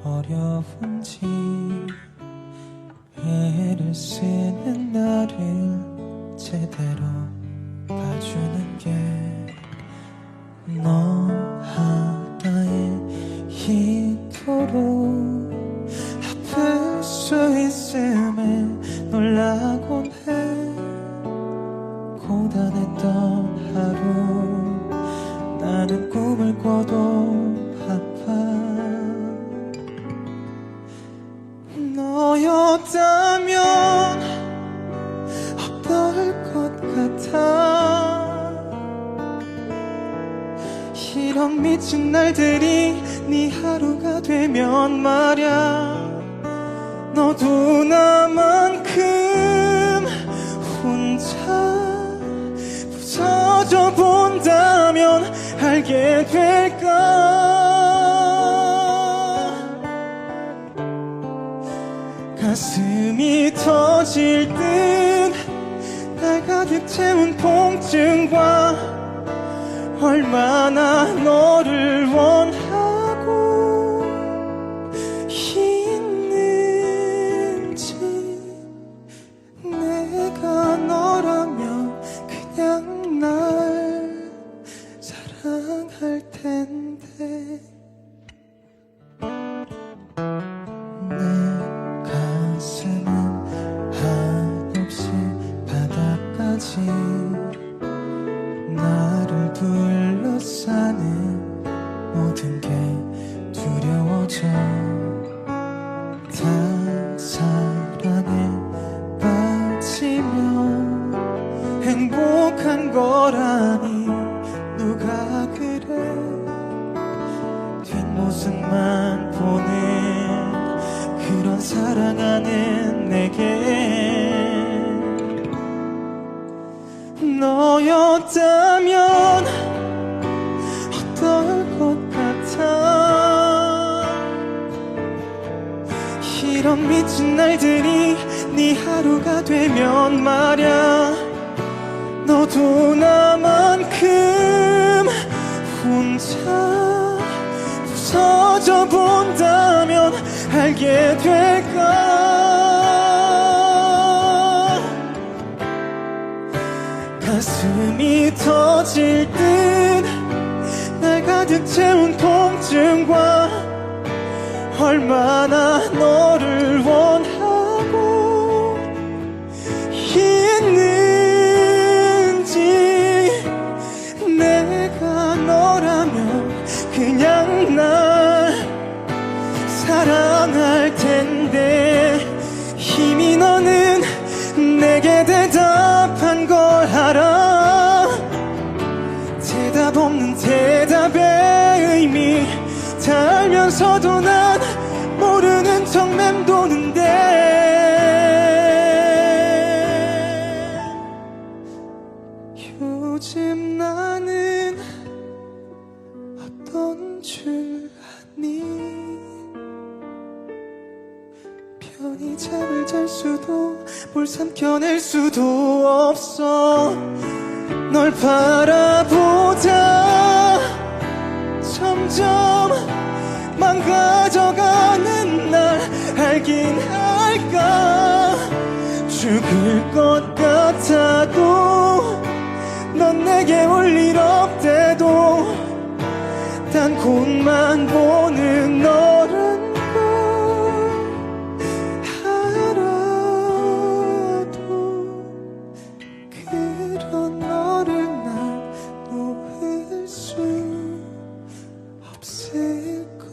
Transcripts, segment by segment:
어려운지 애를 쓰는 나를 제대로 봐주는 게 너 하나의 이토록 아플 수 있음에 놀라곤 해. 고단했던 하루 나는 꿈을 꿔도 아파. 너였다면 어떨 것 같아. 이런 미친 날들이 네 하루가 되면 말야. 너도 나만큼 혼자 부서져 본다면 알게 될까. 가슴이 터질 듯 날 가득 채운 통증과 얼마나 너를 원하고 있는지. 내가 너라면 그냥 날 사랑할 텐데. 내 가슴은 한없이 바닥까지 나를 둘러싸는 모든 게 두려워져. 다 사랑에 빠지면 행복한 거라니 누가 그래. 뒷모습만 보는 그런 사랑하는 내게 너였다면 어떨 것 같아. 이런 미친 날들이 네 하루가 되면 말야. 너도 나만큼 혼자 부서져 본다면 알게 될까. 가슴이 터질 듯 날 가득 채운 통증과 얼마나 너를 원하고 있는지. 내가 너라면 그냥 날 사랑할 텐데. 이미 너는 내게 대답한 걸 알아. 대답 없는 대답의 의미 다 알면서도 난 모르는 척 맴도는데. 요즘 나는 어떤 줄 아니. 편히 잠을 잘 수도 뭘 삼켜낼 수도 없어. 널 바라보다 점점 망가져가는 날 알긴 알까. 죽을 것 같아도 넌 내게 올 일 없대도 단 곳만 보는 너란 걸 알아도 그런 너를 난 놓을 수 없을 것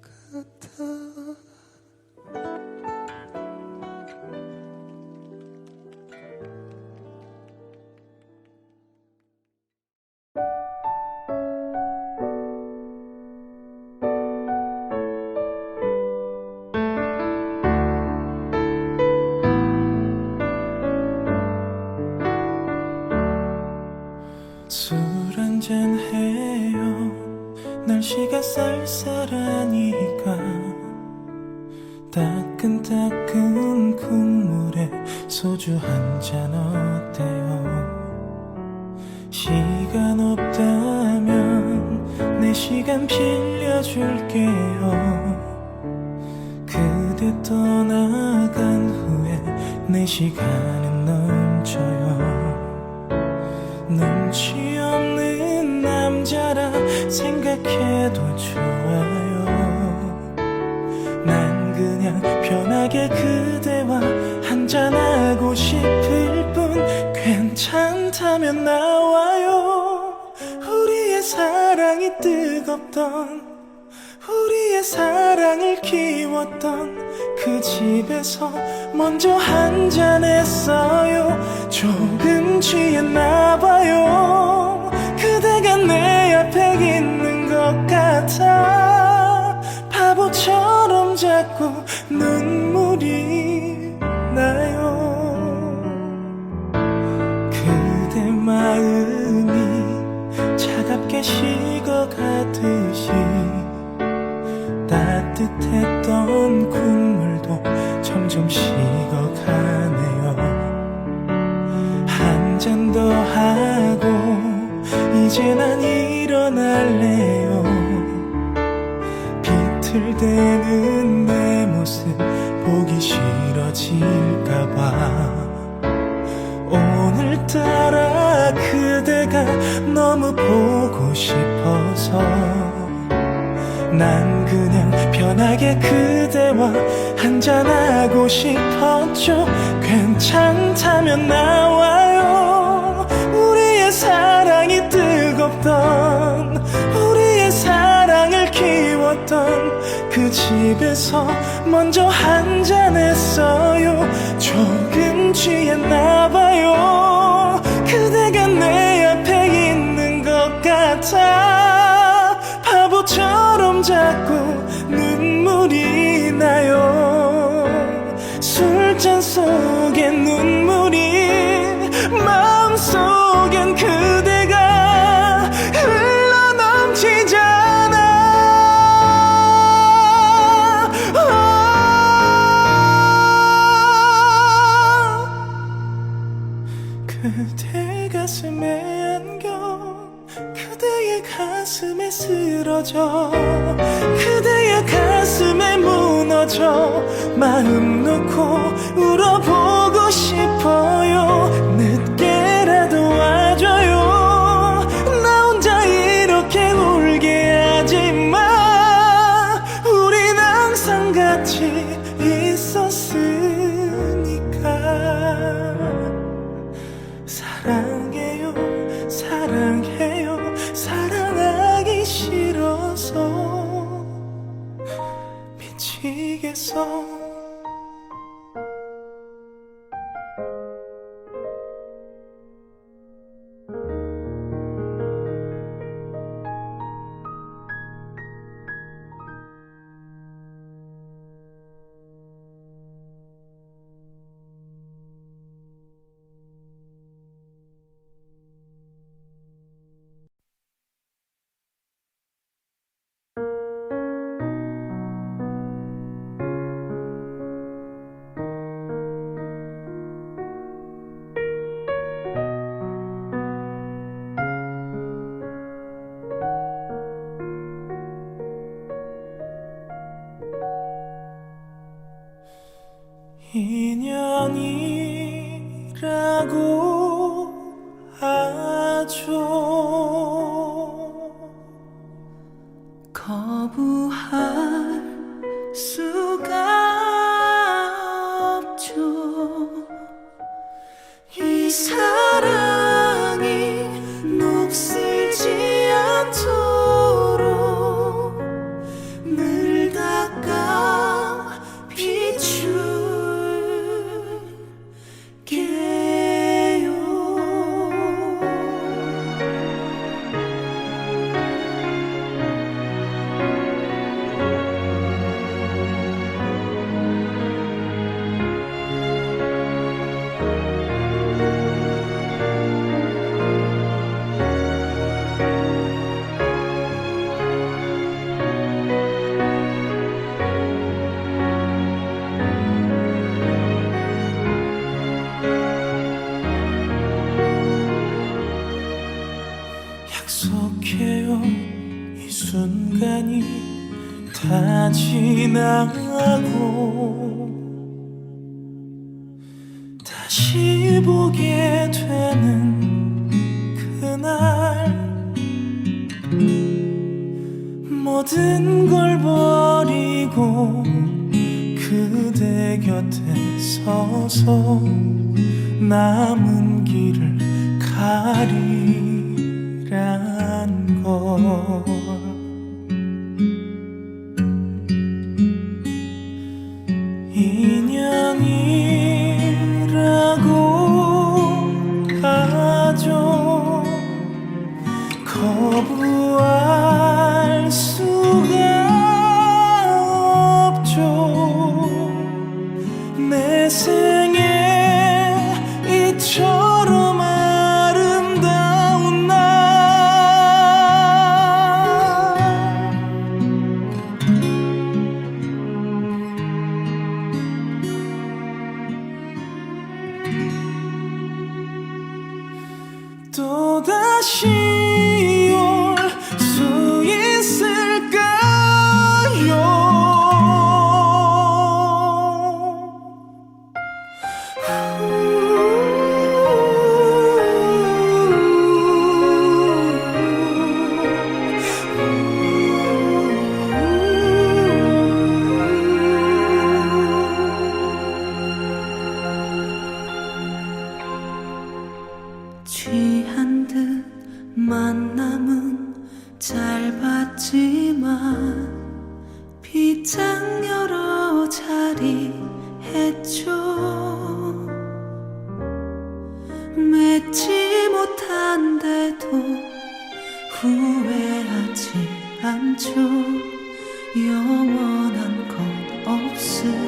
같아. 술 한잔 해요. 날씨가 쌀쌀하니까 따끈따끈 국물에 소주 한잔 어때요? 시간 없다면 내 시간 빌려줄게요. 그대 떠나간 후에 내 시간은 넘쳐요. 눈치 없는 남자라 생각해도 좋아요. 난 그냥 편하게 그대와 한잔하고 싶을 뿐. 괜찮다면 나와요. 우리의 사랑이 뜨겁던, 우리의 사랑을 키웠던 그 집에서 먼저 한잔했어요. 조금 취했나봐요. 그대가 내 앞에 있는 것 같아 바보처럼 자꾸 눈물이 나요. 그대 마음이 차갑게 식어가듯이 따뜻했던 국물도 점점 식어가네요. 한 잔 더 하고 이제 난 일어날래요. 비틀대는 내 모습 보기 싫어질까봐. 오늘따라 그대가 너무 보고 싶어서 난 그냥 편하게 그대와 한잔하고 싶었죠. 괜찮다면 나와요. 우리의 사랑이 뜨겁던, 우리의 사랑을 키웠던 그 집에서 먼저 한잔했어요. 조금 취했나봐요. 그대가 내 앞에 있는 것 같아 바보처럼 자꾸 눈물이 나요. 술잔 속에 눈물이, 마음속엔 그대가 흘러넘치잖아. 그대 가슴에 안겨 그대의 가슴에 쓰러져, 그대의 가슴에 무너져 마음 놓고 울어보고 싶어요. 늦게라도 와줘요. 나 혼자 이렇게 울게 하지마. 우린 항상 같이 있었으니까. 사랑해요, 사랑해요. 사랑하기 싫어서 미치겠어. 인연이라고 하죠. 거부할 수가 없죠. 이 사랑이 녹슬지 않도록 늘 닦아 비출게요. 순간이 다 지나고 다시 보게 되는 그날 모든 걸 버리고 그대 곁에 서서 남은 길을 가리란 걸 인연이라고 하죠. 거부할 수가 없죠. 내 생에 이처럼 아름다운 날 또다시 올 수 취한 듯 만남은 짧았지만 빗장 여러 자리 했죠. 맺지 못한데도 후회하지 않죠. 영원한 건 없으니까.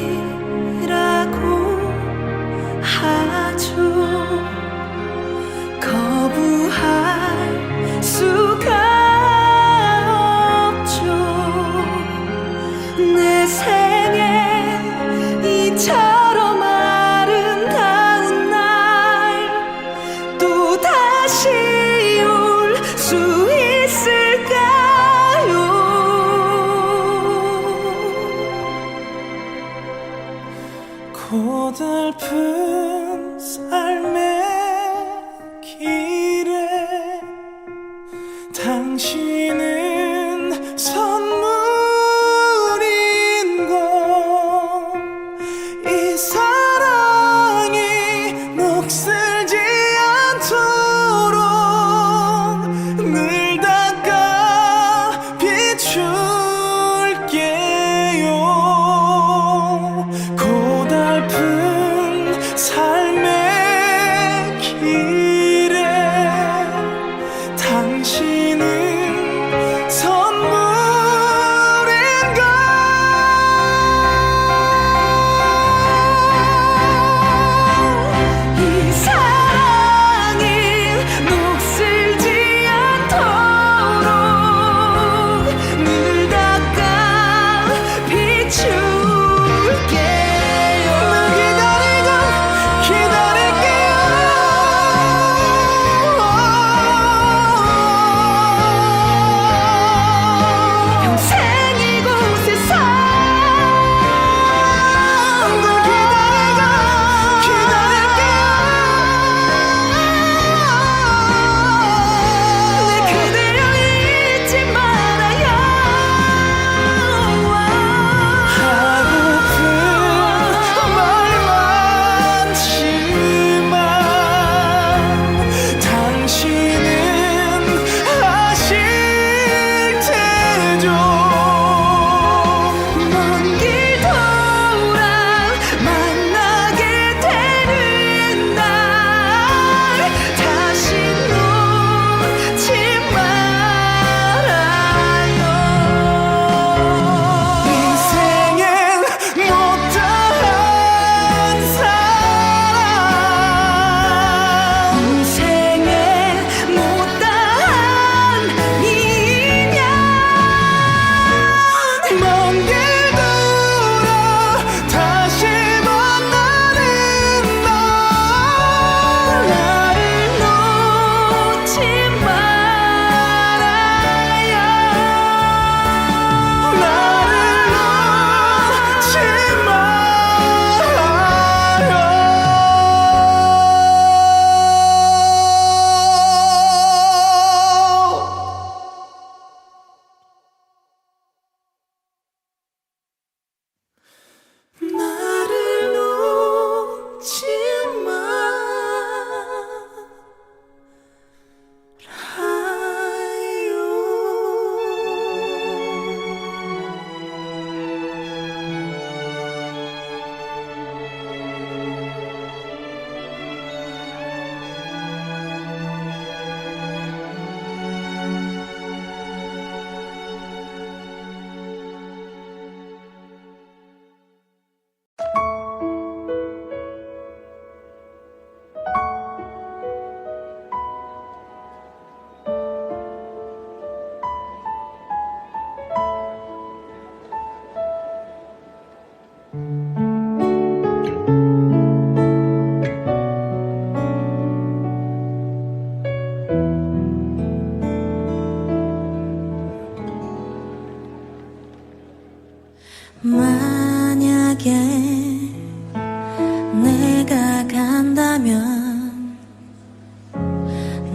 운명이라고 하죠. 거부할 수가 없죠. 내 생에 이처럼 아름다운 날 또 다시 올 수 있을까요? 고달픈 삶의 길에 당신은 선물인 걸. 이 사랑이 녹슬지 않도록 늘 닦아 비출게요. 고달픈 삶의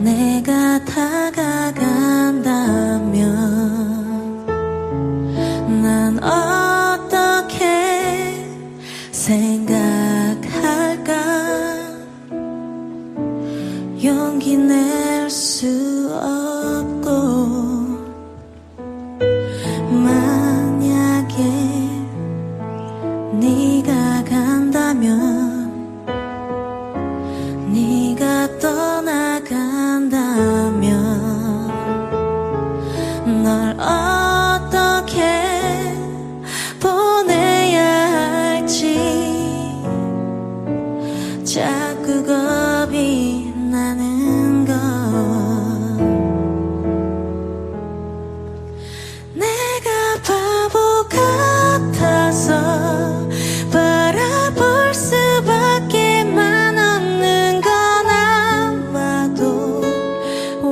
내가 다가간다면 난 어떻게 생각할까? 용기 낼 수 없고 만약에 네가 간다면 네가 떠나간다면 널 어떻게 보내야 할지 자꾸 겁이 나는 것. 내가 바보 같아서 바라볼 수밖에만 없는 건 아마도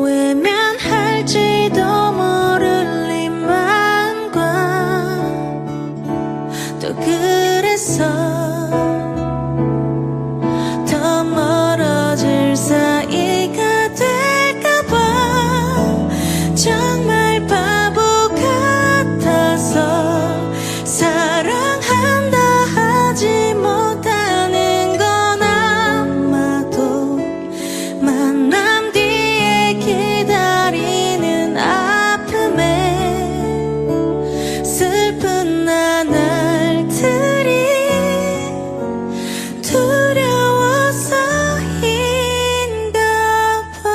외면할지도 모를 이만과 또 그래서 더 멀어질 사이가 될까봐 정말 바보 같아서 사랑한다 하지 못하는 건 아마도 만남 뒤에 기다리는 아픔에 슬픈 나날들이 두려워서인가 봐.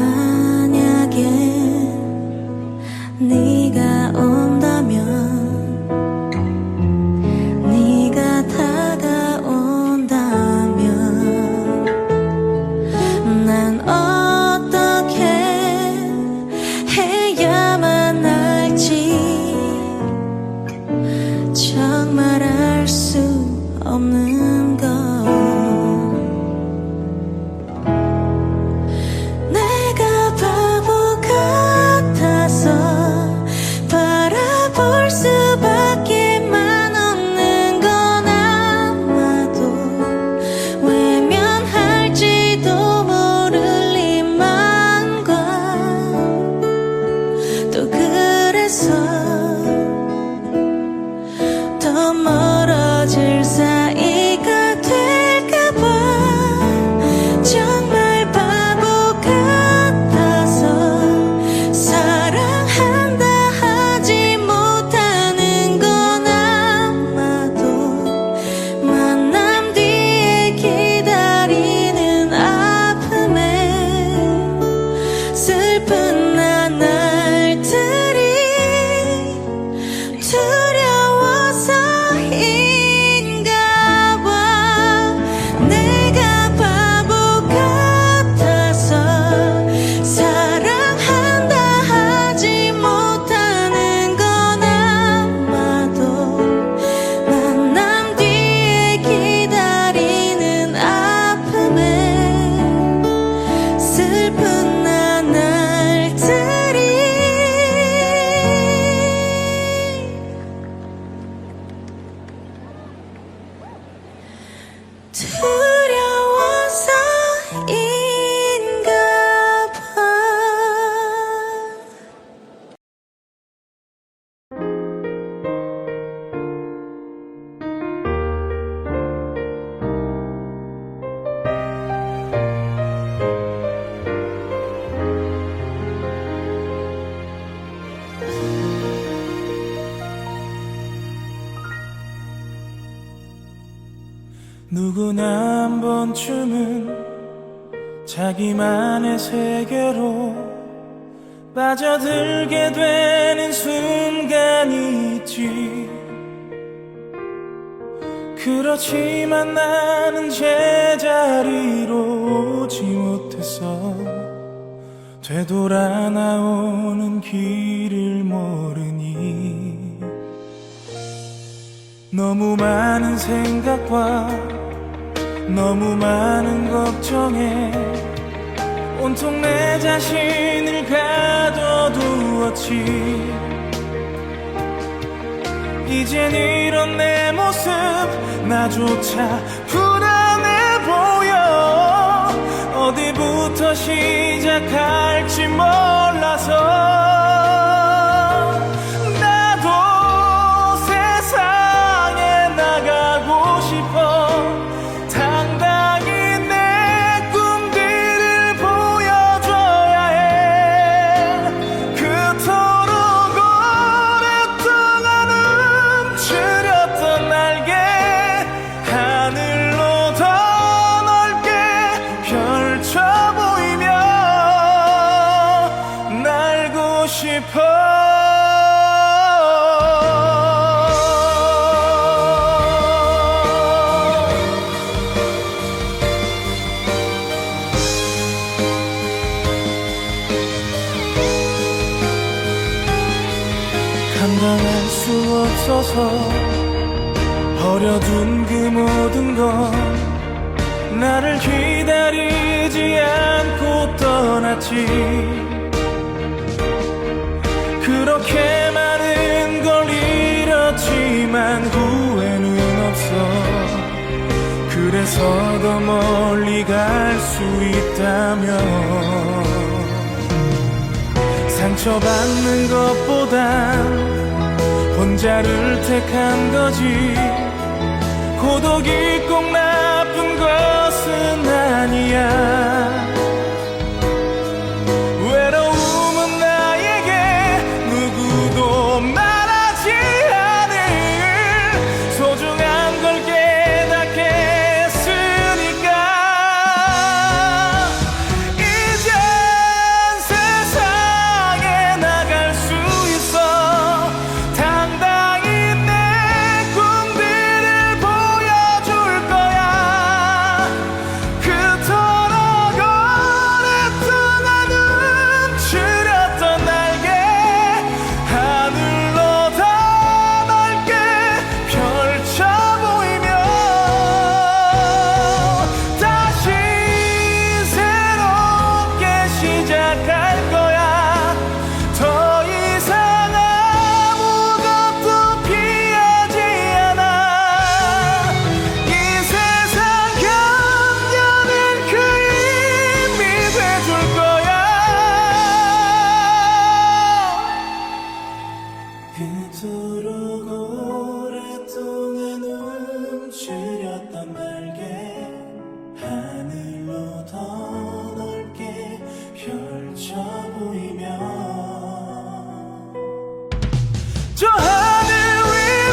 만약에 네가 온다면 네가 다가온다면 난 어떻게 해야만 할지 정말 알 수 없는 것. 내가 바보 같아서 바라볼 수밖에만 없는 건 아마도 외면할지도 모를 이만과 또 그래서 더 멀어질 사이가 될까봐 정말 바보 같아서 사랑한다 하지 못하는 건 아마도 만남 뒤에 기다리는 아픔에 슬픈 나날들이 두려워서인가 봐. 내가 바보 같아서 사랑한다 하지 못하는 건 아마도 만남 뒤에 기다리는 아픔에 슬픈 나날들이 두려워서인가 봐. 누구나 한 번쯤은 자기만의 세계로 빠져들게 되는 순간이 있지. 그렇지만 나는 제자리로 오지 못해서 되돌아 나오는 길을 모르니 너무 많은 생각과 너무 많은 걱정에 온통 내 자신을 가둬두었지. 이젠 이런 내 모습 나조차 불안해 보여. 어디부터 시작할지 몰라서 나도 세상에 나가고 싶어. 당당히 내 꿈들을 보여줘야 해. 그토록 오랫동안 움츠렸던 날개 하늘로 더 넓게 펼쳐 보이며 날고 싶어. 감당할 수 없어서 버려둔 그 모든 건 나를 기다리지 않고 떠났지. 그렇게 많은 걸 잃었지만 후회는 없어. 그래서 더 멀리 갈 수 있다면 상처받는 것보단 혼자를 택한 거지. 고독이 꼭 나쁜 것은 아니야. 외로움은 나에게 누구도 말하지 않을 소중한 걸 깨닫게 했으니까. 이젠 세상에 나갈 수 있어. 당당히 내 꿈들을 보여줄 거야. 그토록 오랫동안 움츠렸던 날개 하늘로 더 넓게 펼쳐 보이며 다시 새롭게 시작할 거야. 더 이상 아무것도 피하지 않아. 이 세상 견뎌낼 그 힘이 돼줄 거야. 그토록 오랫동안 움츠렸던 날개 하늘로 더 넓게 펼쳐 보이며 저 하늘 위로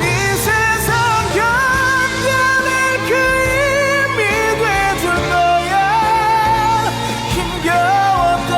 이 세상 견뎌낼 그 힘이 돼줄 거야. 힘겨웠던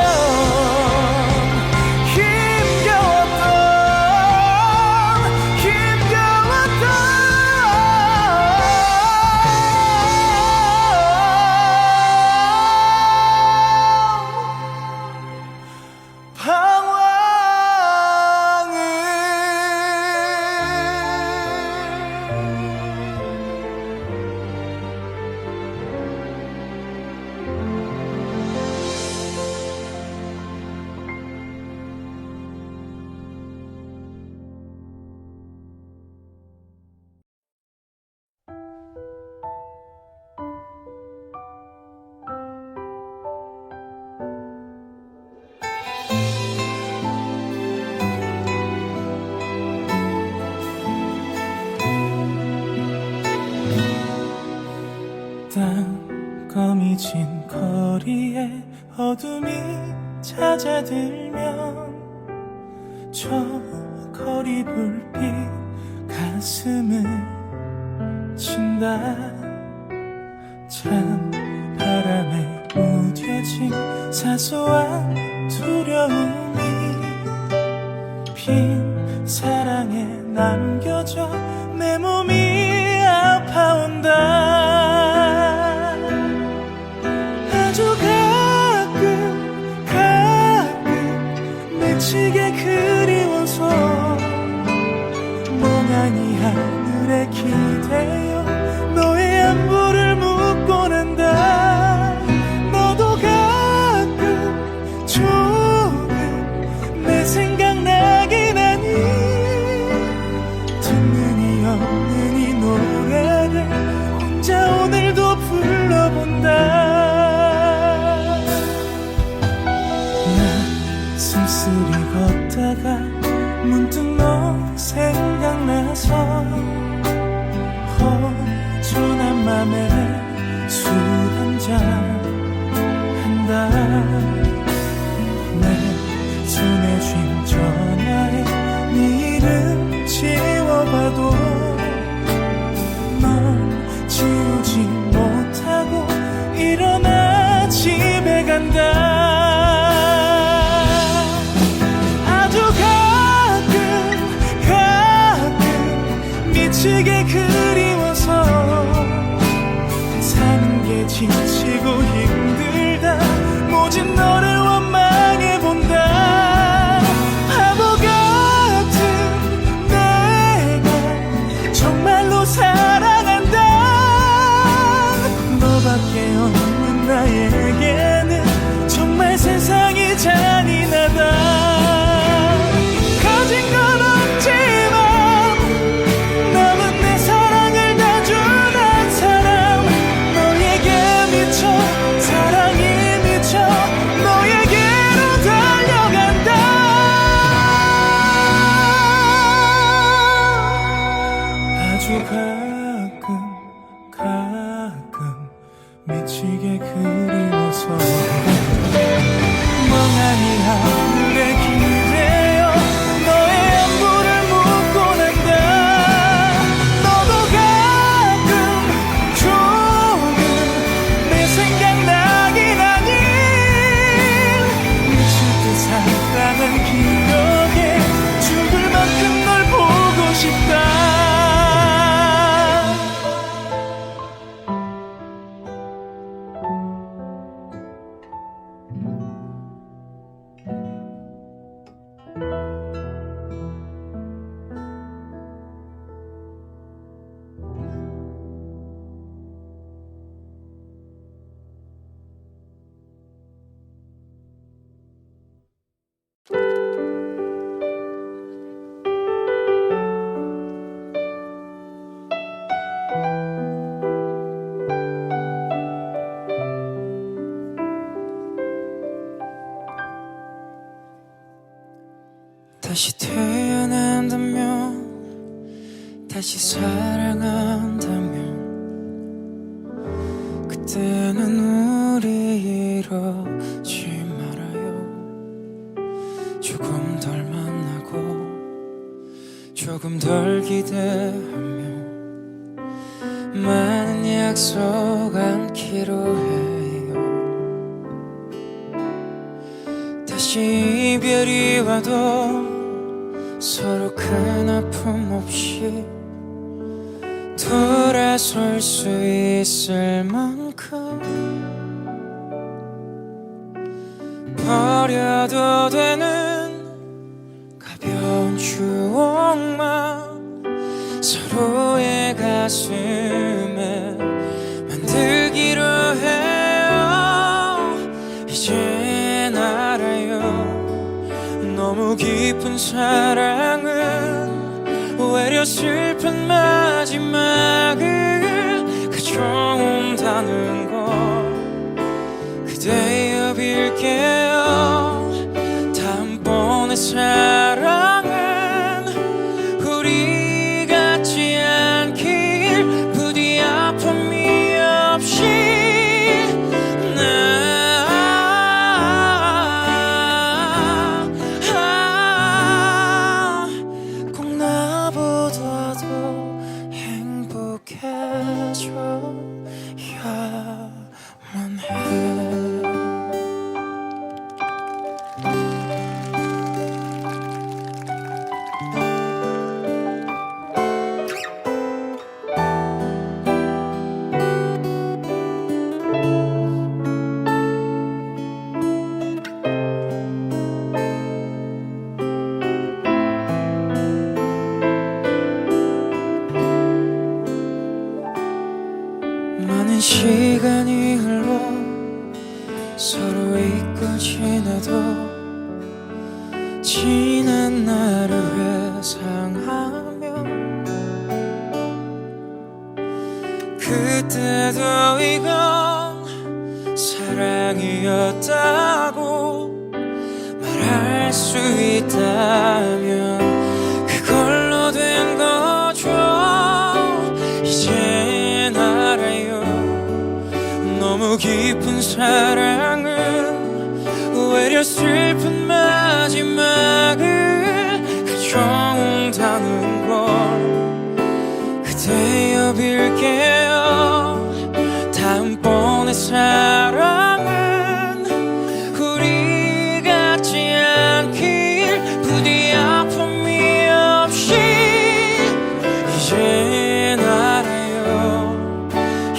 땅거미진 거리에 어둠이 찾아들면 저 거리 불빛 가슴을 친다. 사소한 두려움이 빈 사랑에 남겨져 내 몸이 아파온다. 아주 가끔 미치게 그리워서 멍하니 하늘에 기대어 너의 안부를 묻곤 한다. 너도 가끔 조금 내 생각나긴 하니 듣는 이 없는 이 노래를 혼자 오늘도 불러본다. 나 쓸쓸히 걷다가 문득 너 생각나서 허전한 맘에 술 한잔 한다. 내 손에 쥔 전화에 네 이름 지워봐도 넌 지우지 못하고 일어나 집에 간다. 아주 가끔 미치게 그리워서 사는 게 지치고 힘들다. 모진 너를 원망해본다. 바보 같은 내가 정말로 사랑한다. 너밖에 없는 나에게는 정말 세상이 잔인하다. 가진 건 없지만 남은 내 사랑을 다 준 한 사람. 너에게 미쳐 사랑이 미쳐 너에게로 달려간다. 아주 가끔 미치게 그리워서 멍하니 하늘에 기대어 너의 안부를 묻곤 한다. 너도 가끔 조금 내 생각나긴 하니 미칠 듯 사랑한 기억에 죽을 만큼 널 보고 싶다. 다시 태어난다면 다시 사랑한다면 그때는 우리 이러지 말아요. 조금 덜 만나고 조금 덜 기대하며 많은 약속 않기로 해요. 다시 이별이 와도 서로 큰 아픔 없이 돌아설 수 있을 만큼 버려도 되는 가벼운 추억만 서로의 가슴에 만들기로 해요. 이젠 알아요. 너무 깊은 사랑은 오히려 슬픈 마지막을 가져온다는 걸 그대여 빌게요. 다음번의 사랑은 우리 같지 않길 부디 아픔이 없이 행복해져야만 해. 많은 시간이 흘러 서로 잊고 지나도 지난 나를 회상하며 그때도 이건 사랑이었다고 말할 수 있다면 그걸로 된 거죠. 이젠 알아요. 너무 깊은 사랑은 오히려 슬픈 마지막을 가져온다는 걸 그대여 빌게요. 다음번의 사랑은 우리 같지 않길 부디 아픔이 없이 이젠 알아요.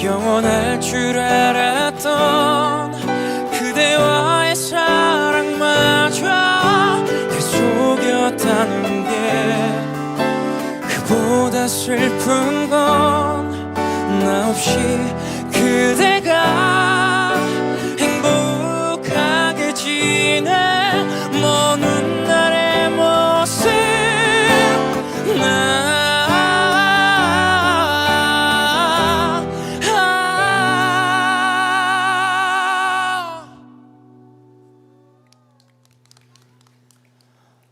영원할 줄 알았던 그대와의 사랑마저 계속이었다는 게 그보다 슬픈 건 나 없이 그대가 행복하게 지내 먼 훗날의 모습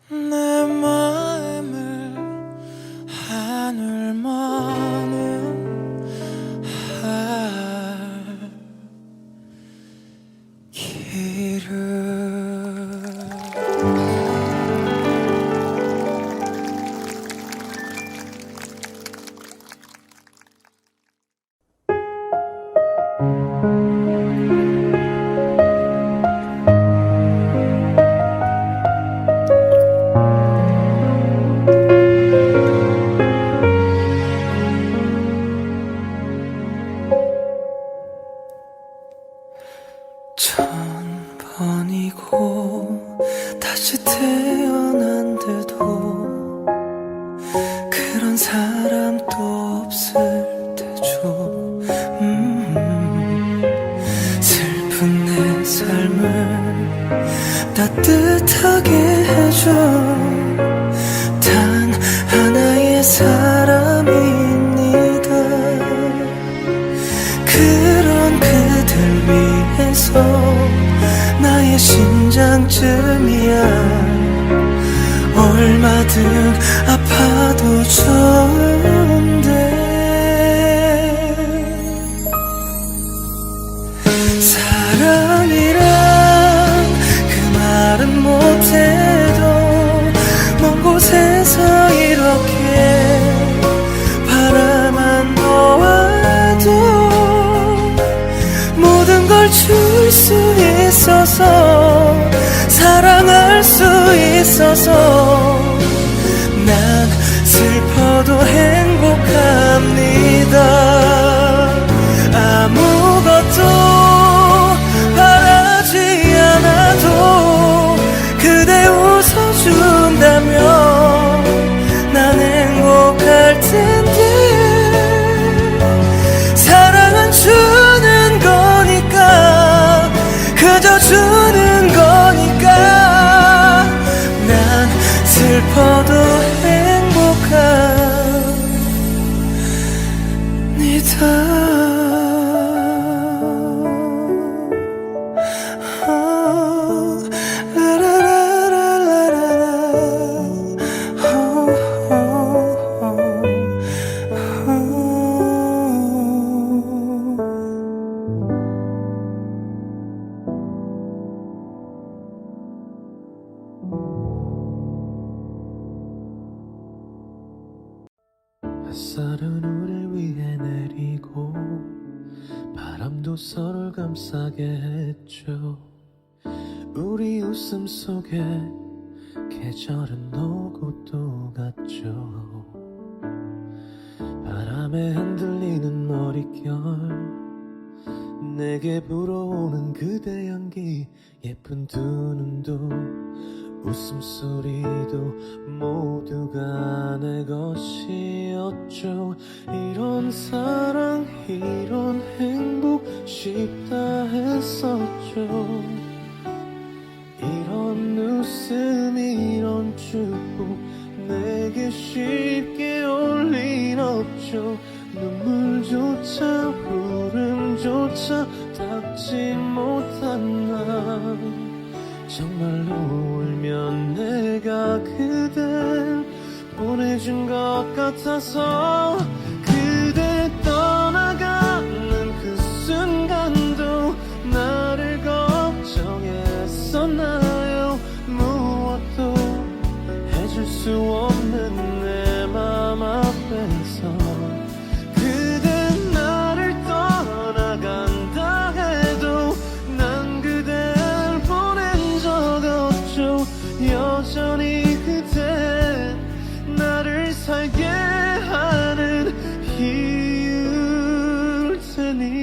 내 마음을 하늘만은 천 번이고 다시 태어난데도 그런 사람도 없을 테죠. 슬픈 내 삶을 따뜻하게 해줘 단 하나의 사람입니다. 그런 그들 위해서 나의 심장쯤이야 얼마든 아파도 좋은데 사랑이란 그 말은 못해도 먼 곳에서 이렇게 바라만 놓아도 모든 걸 줄 수 있어서 사랑할 수 있어서 난 슬퍼도 행복합니다. 아무것도 바라지 않아도 그대 웃어준다면 난 행복할 텐데 사랑은 주는 거니까 그저 주는 거니까 난 슬퍼도 행복합니다. 햇살은 우릴 위해 내리고 바람도 서로를 감싸게 했죠. 우리 웃음 속에 계절은 오고 또 갔죠. 바람에 흔들리는 머릿결 내게 불어오는 그대 향기 예쁜 두 눈도 웃음소리도 모두가 내 것이었죠. 이런 사랑 이런 싶다 했었죠. 이런 웃음 이런 축복 내게 쉽게 올 일 없죠. 눈물조차 울음조차 닦지 못한 난 정말로 울면 내가 그댈 보내준 것 같아서 그대 떠나가는 그 순간도 나를 걱정했었나요. 무엇도 해줄 수 없는 내 맘 앞에서 그대 나를 떠나간다 해도 난 그댈 보낸 적 없죠. 여전히 그대 나를 살게 하는 이유일 테니.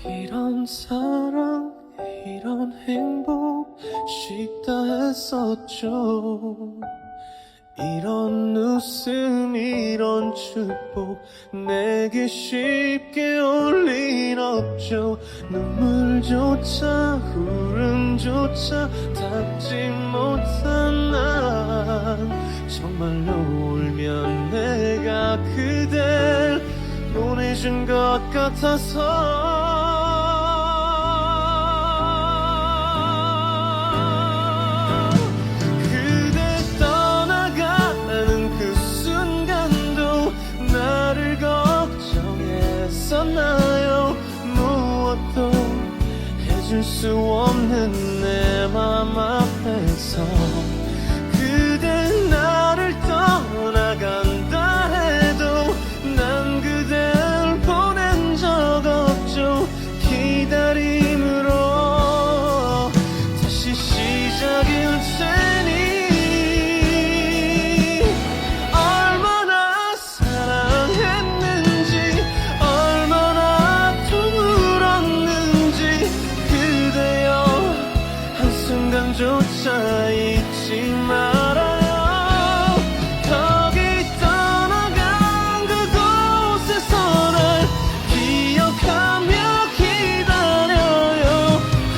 이런 사랑 이런 행복 쉽다 했었죠. 이런 웃음 이런 축복 내게 쉽게 올 일 없죠. 눈물조차 울음조차 닦지 못한 난 정말로 울면 내가 그댈 보내준 것 같아서 나를 걱정했었나요. 무엇도 해줄 수 없는 내 맘 앞에서 그대 나를 떠나간다 해도 난 그댈 보낸 적 없죠. 기다림으로 다시 시작일 테니 조차 잊지 말아요. 거기 떠나간 그곳에서 날 기억하며 기다려요.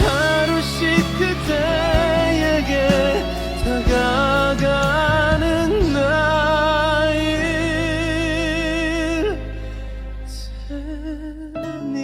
하루씩 그대에게 다가가는 나일 테니.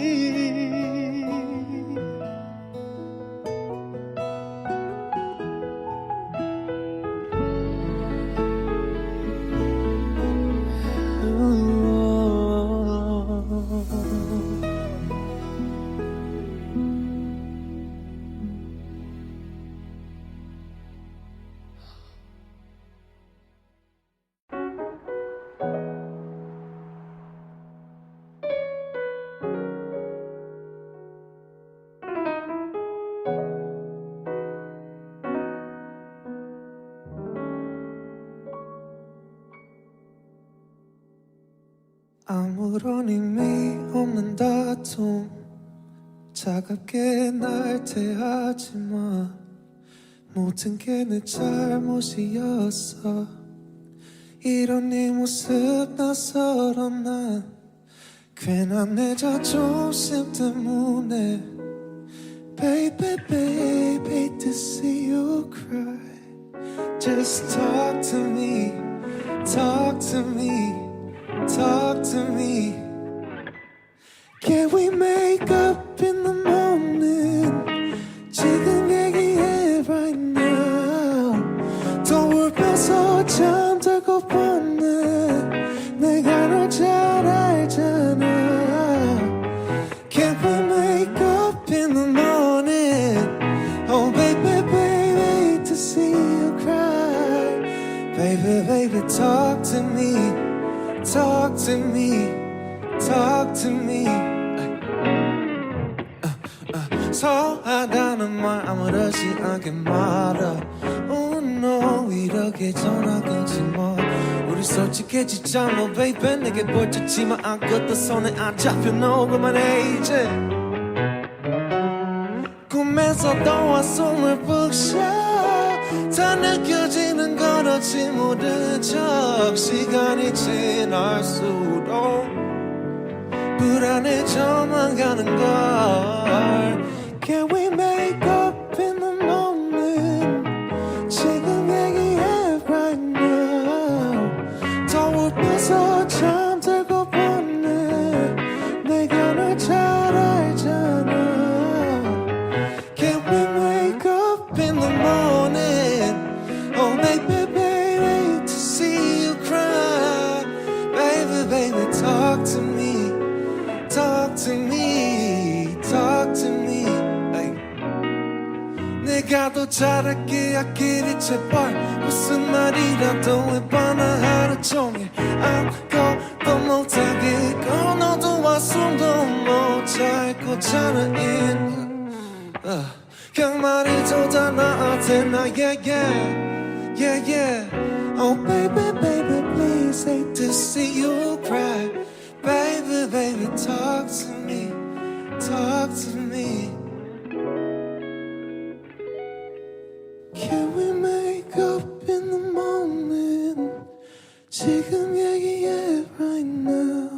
아무런 의미 없는 다툼 차갑게 날 대하지 마. 모든 게 내 잘못이었어. 이런 네 모습 낯설어 난 괜한 내 자존심 때문에. Baby baby hate to see you cry. Just talk to me, talk to me, talk to me. Can we make up in the morning? 지금 얘기해 right now. Don't worry 펴서 잠들고 보네. 내가 널 잘 알잖아. Can we make up in the morning? Oh baby baby hate to see you cry. Baby baby talk to me, talk to me, talk to me. 서하다는 말 아무렇지 않게 말아. no 이렇게 전화 끊지 뭐 우리 솔직해지자 뭐 baby 내게 보였지만 아무것도 손에 안 잡혀 no 그만해 이제 꿈에서도 숨을 푹 쉬어 다 느껴지는 건 어찌 모른 척 시간이 지날수록 불안해져만 가는 걸 Can we make up in the moment 지금 얘기해 right now 더 울면서 잠들고 보네 내가 널 잘 알잖아 Can we make up in the morning Oh baby baby to see you cry Baby baby talk to me Talk to me Talk to me hey. 내가 더 잘할게 아끼리 제발 무슨 말이라도 해봐 나 하루 종일 아무것도 못하게 너도 숨도 못 잘 거잖아 그냥 말해줘 다 나한테 나 yeah yeah yeah yeah Oh baby baby please hate to see you cry Baby baby talk to me talk to me Can we make up in the moment 지금 얘기해 right now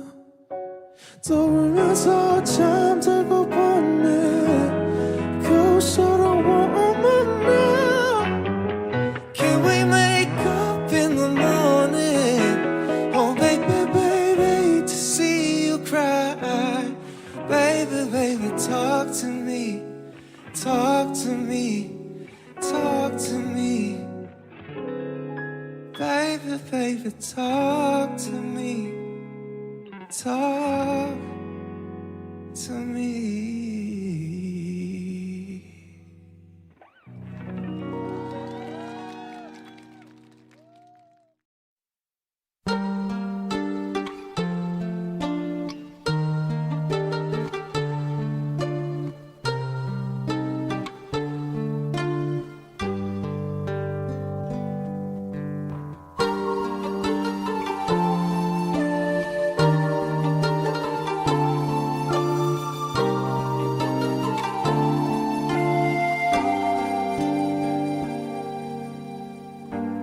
떠오르면서 잠들고 보네 서로 warm now Can we make up in the morning Oh baby baby to see you cry Baby baby talk to me Talk to me Talk to me Baby baby talk to me Talk to me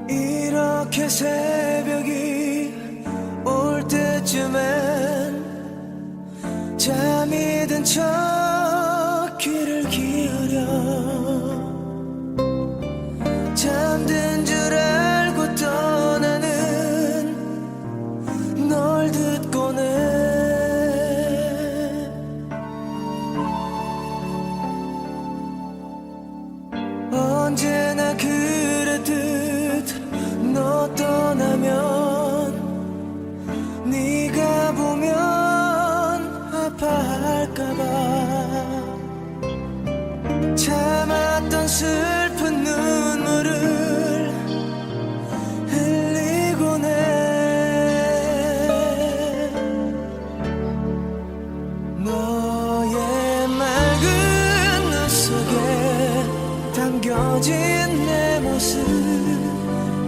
이렇게 새벽이 올 때쯤엔 잠이 든 척 귀를 기울여 잠든 줄 알고 떠나는 널 듣고는 언제나 그랬듯 너 떠나면 네가 보면 아파할까봐 참았던 슬픈 눈물을 흘리곤 해 너의 맑은 눈 속에 담겨진 내 모습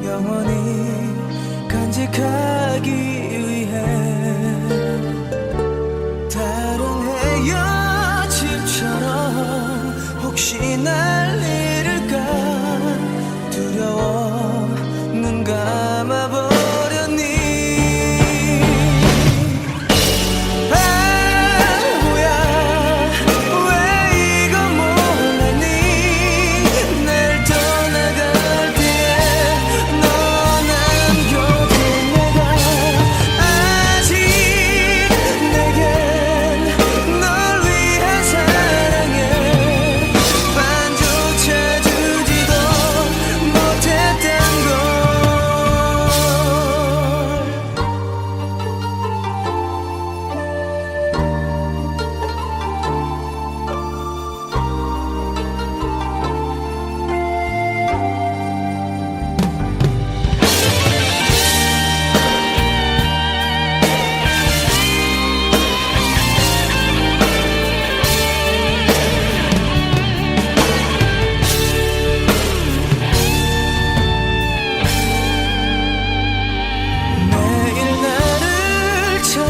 영원히 간직하기 위해 다른 헤어짐처럼 혹시 날 잃을까 두려워 눈 감아버렸니 바보야 왜 이거 몰랐니 날 떠나갈 때에 너 남겨둔 내가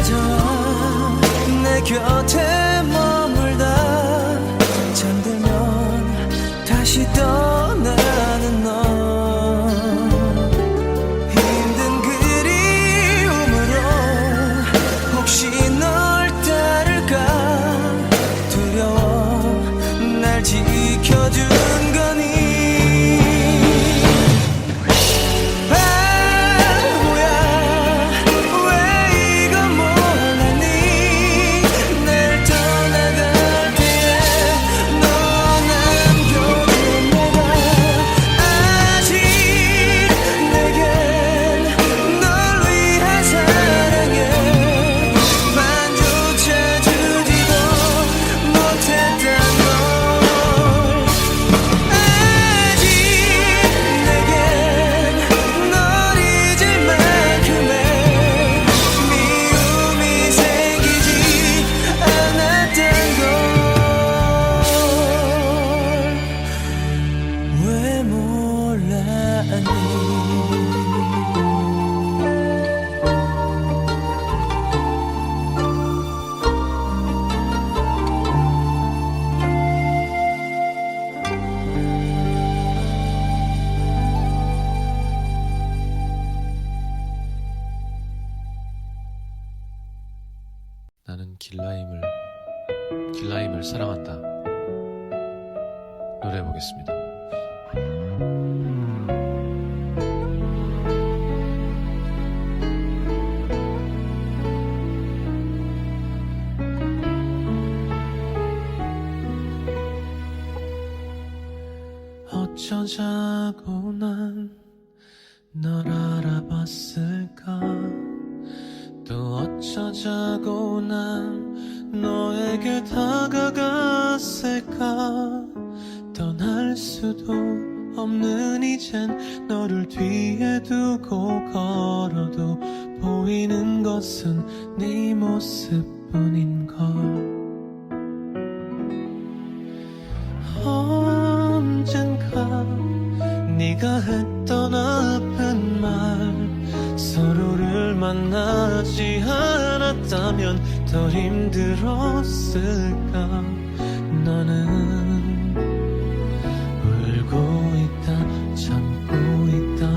그저 내 곁에 머물다 잠들면 다시 떠나는 너 힘든 그리움으로 혹시 널 따를까 두려워 날 지켜준 거니 나는 길라임을 사랑한다. 노래해보겠습니다. 어쩌자고 난 널 알아봤을까 또 어쩌자고 난 너에게 다가갔을까 떠날 수도 없는 이젠 너를 뒤에 두고 걸어도 보이는 것은 네 모습뿐인걸 언젠가 네가 했던 아픈 말 서로를 만나지 않았다면 더 힘들었을까 너는 울고 있다 참고 있다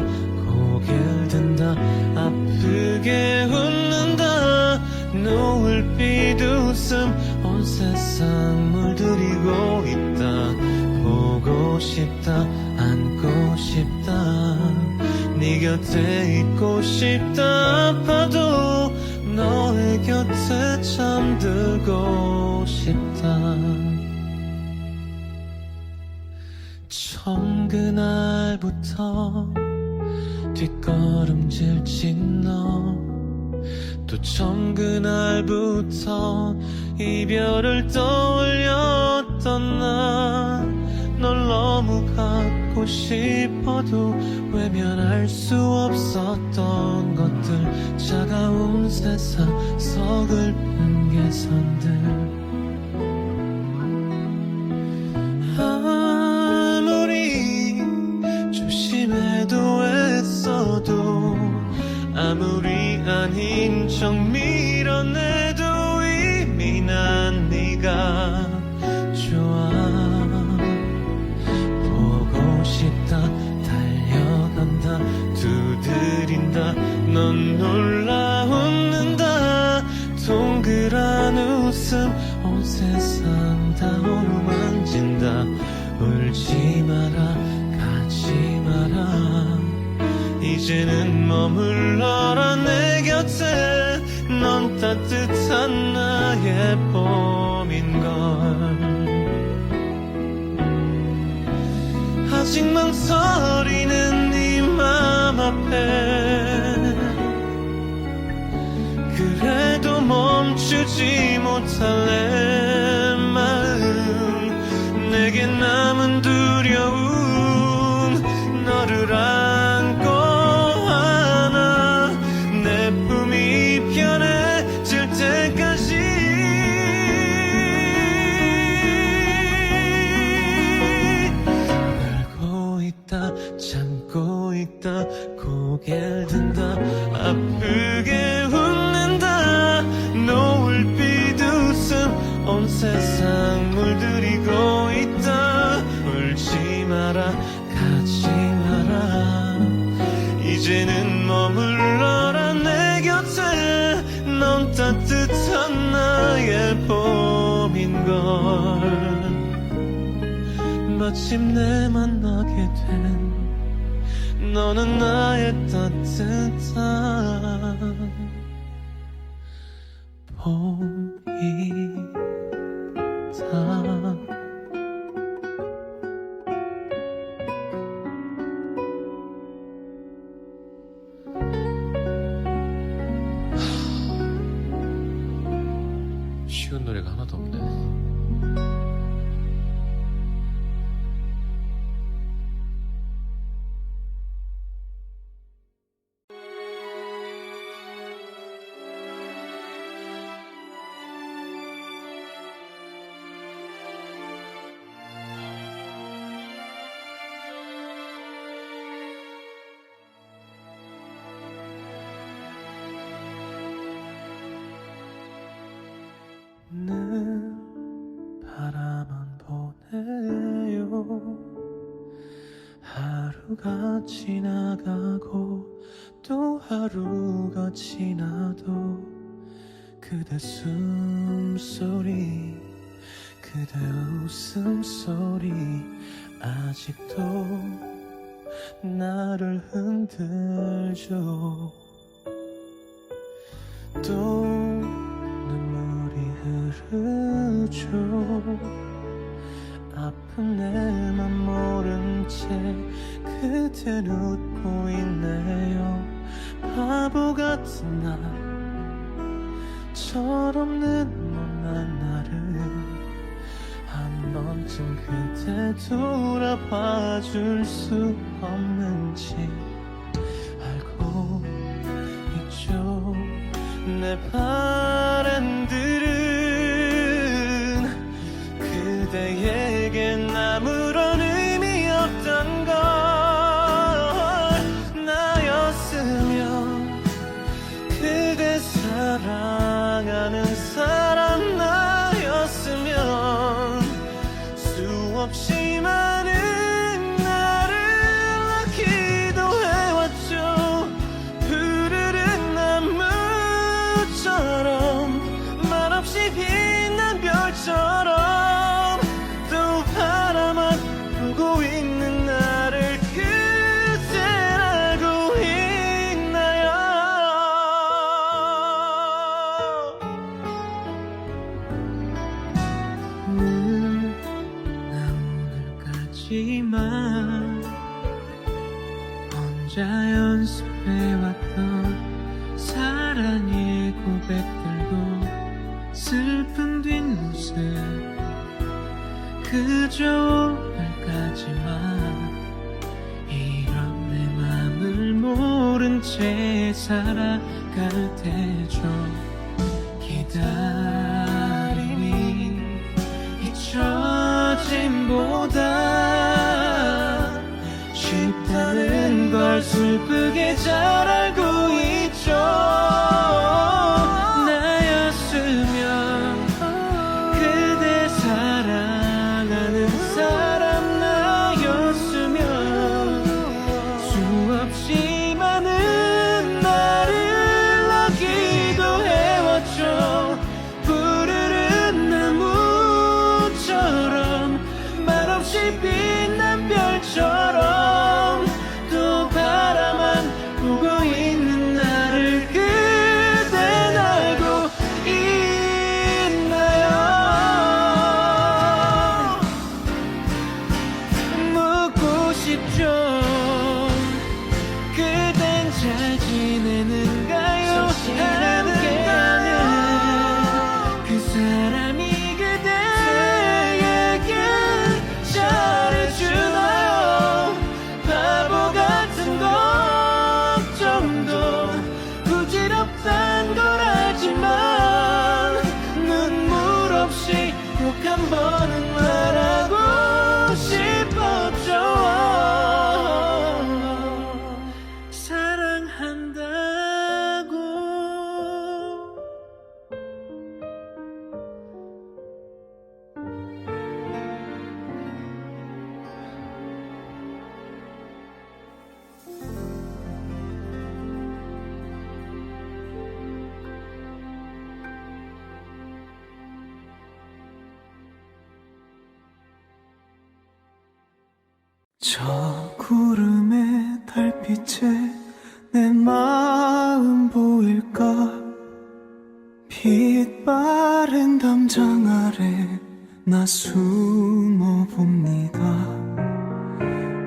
고개를 든다 아프게 웃는다 노을빛 웃음 온 세상 물들이고 있다 보고 싶다 안고 싶다 네 곁에 있고 싶다 아파도 너의 곁에 잠들고 싶다 처음 그날부터 뒷걸음질친 너 또 처음 그날부터 이별을 떠올렸던 나 널 너무 갖고 싶어도 외면할 수 없었던 것들 차가운 세상 서글픈 개선들 아무리 조심해도 애써도 아무리 아닌 척 밀어내도 이미 난 네가 좋아 보고 싶다 달려간다 두드린다 넌 놀라 웃는다 동그란 웃음 온 세상 다 어루만진다 울지 마라 가지 마라 이제는 머물러라 내 곁에 넌 따뜻한 나의 봄인걸 아직 망설이는 네 맘 앞에 그래도 멈추지 못할래 마음 내게 남은 두려움 너를 안고 안아 내 품이 편해질 때까지 울고 있다 참고 있다 고개를 든다 아프게 웃는다 이제는 머물러라 내 곁에 넌 따뜻한 나의 봄인걸 마침내 만나게 된 너는 나의 따뜻한 봄이다 쉬운 노래가 하나도 없네. 늘 바라만 보내요 하루가 지나가고 또 하루가 지나도 그대 숨소리 그대 웃음소리 아직도 나를 흔들죠 또 흐르죠 아픈 내 맘 모른 채 그댄 웃고 있네요 바보 같은 나 철없는 못난 나를 한 번쯤 그대 돌아봐 줄 수 없는지 알고 있죠 내 바람들은 그대에겐 아무런 의미 없던 걸 나였으면 그대 사랑하는 사람 나였으면 수없이 많은 나를 기도해왔죠 푸르른 나무처럼 말없이 빛난 별처럼 또 바라만 보고 있는 나를 그대 알고 있나요 나 오늘까지만 혼자 연습해왔던 사랑의 고백들도 슬픈 뒷모습 그저 오늘까지만 이런 내 맘을 모른 채 살아갈 테죠 기다림이 잊혀짐보다 쉽다는 걸 슬프게 잘 알고 있죠 나였으면 그대 사랑하는 사람 나였으면 수없이 많은 나를 기도해왔죠 푸르른 나무처럼 말없이 빛난 별처럼 또 바라만 보고 있는 나를 그댄 알고 있나요 묻고 싶죠 그댄 잘 지내는가요 함께하는 그 사람이 그대에게 잘해주나요 바보 같은 걱정도 부질없단 걸 알지만 눈물 없이 꼭 한 번은 말하고 싶었죠 사랑한다고 저 구름의 달빛에 내 마음 보일까? 빛 바랜 담장 아래 나 숨어봅니다.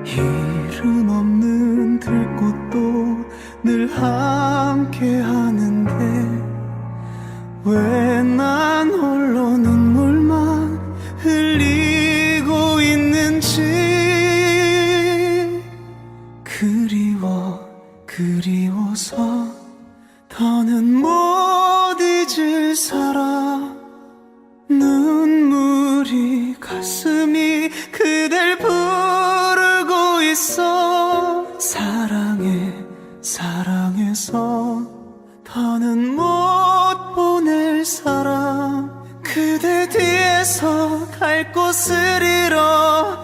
이름 없는 들꽃도 늘 함께 하는데 왜 난 홀로 눈물만 흘리고 있는지 그리워서 더는 못 잊을 사람 눈물이 가슴이 그댈 부르고 있어 사랑해서 더는 못 보낼 사람 그대 뒤에서 갈 곳을 잃어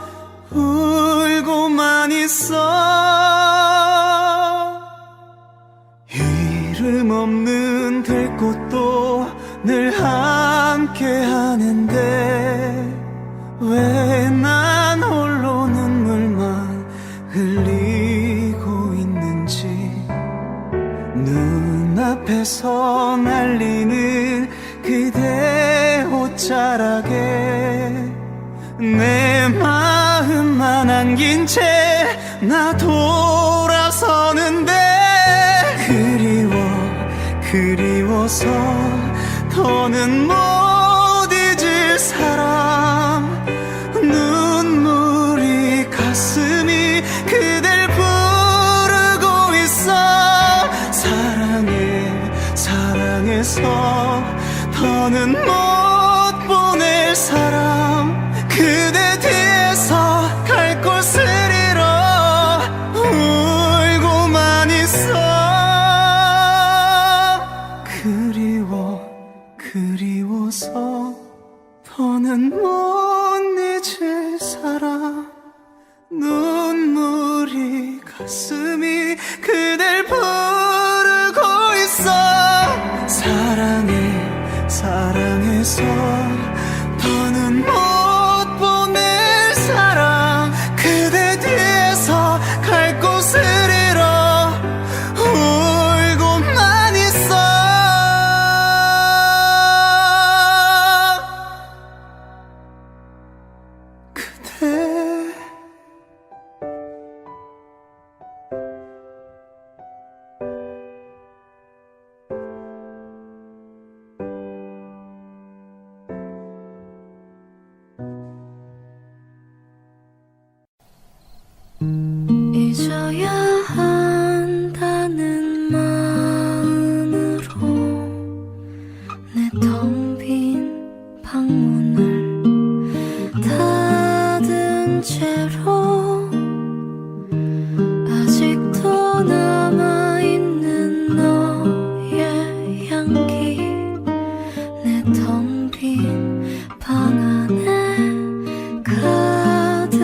울고만 있어. 이름 없는 들꽃도 늘 함께 하는데 왜 난 홀로 눈물만 흘리고 있는지 눈앞에서 날리는 그대 옷자락에 내 마음만 안긴 채 나 돌아서는데 그리워서 더는 못 잊을 사람 눈물이 가슴이 그댈 부르고 있어 사랑해서 더는 못 보낼 사람 그대 뒤에서 갈 곳을 잃어 울고만 있어. 그리워서 더는 못 잊을 사람 눈물이 가슴이 그댈 부르고 있어 사랑해서 더는 못 보낼 사람 그대 뒤에서 갈 곳을 잃어 울고만 있어. 그대 잊어야 한다는 마음으로 내 텅 빈 방문을 닫은 채로 아직도 남아있는 너의 향기 내 텅 빈 방 안에 가득한데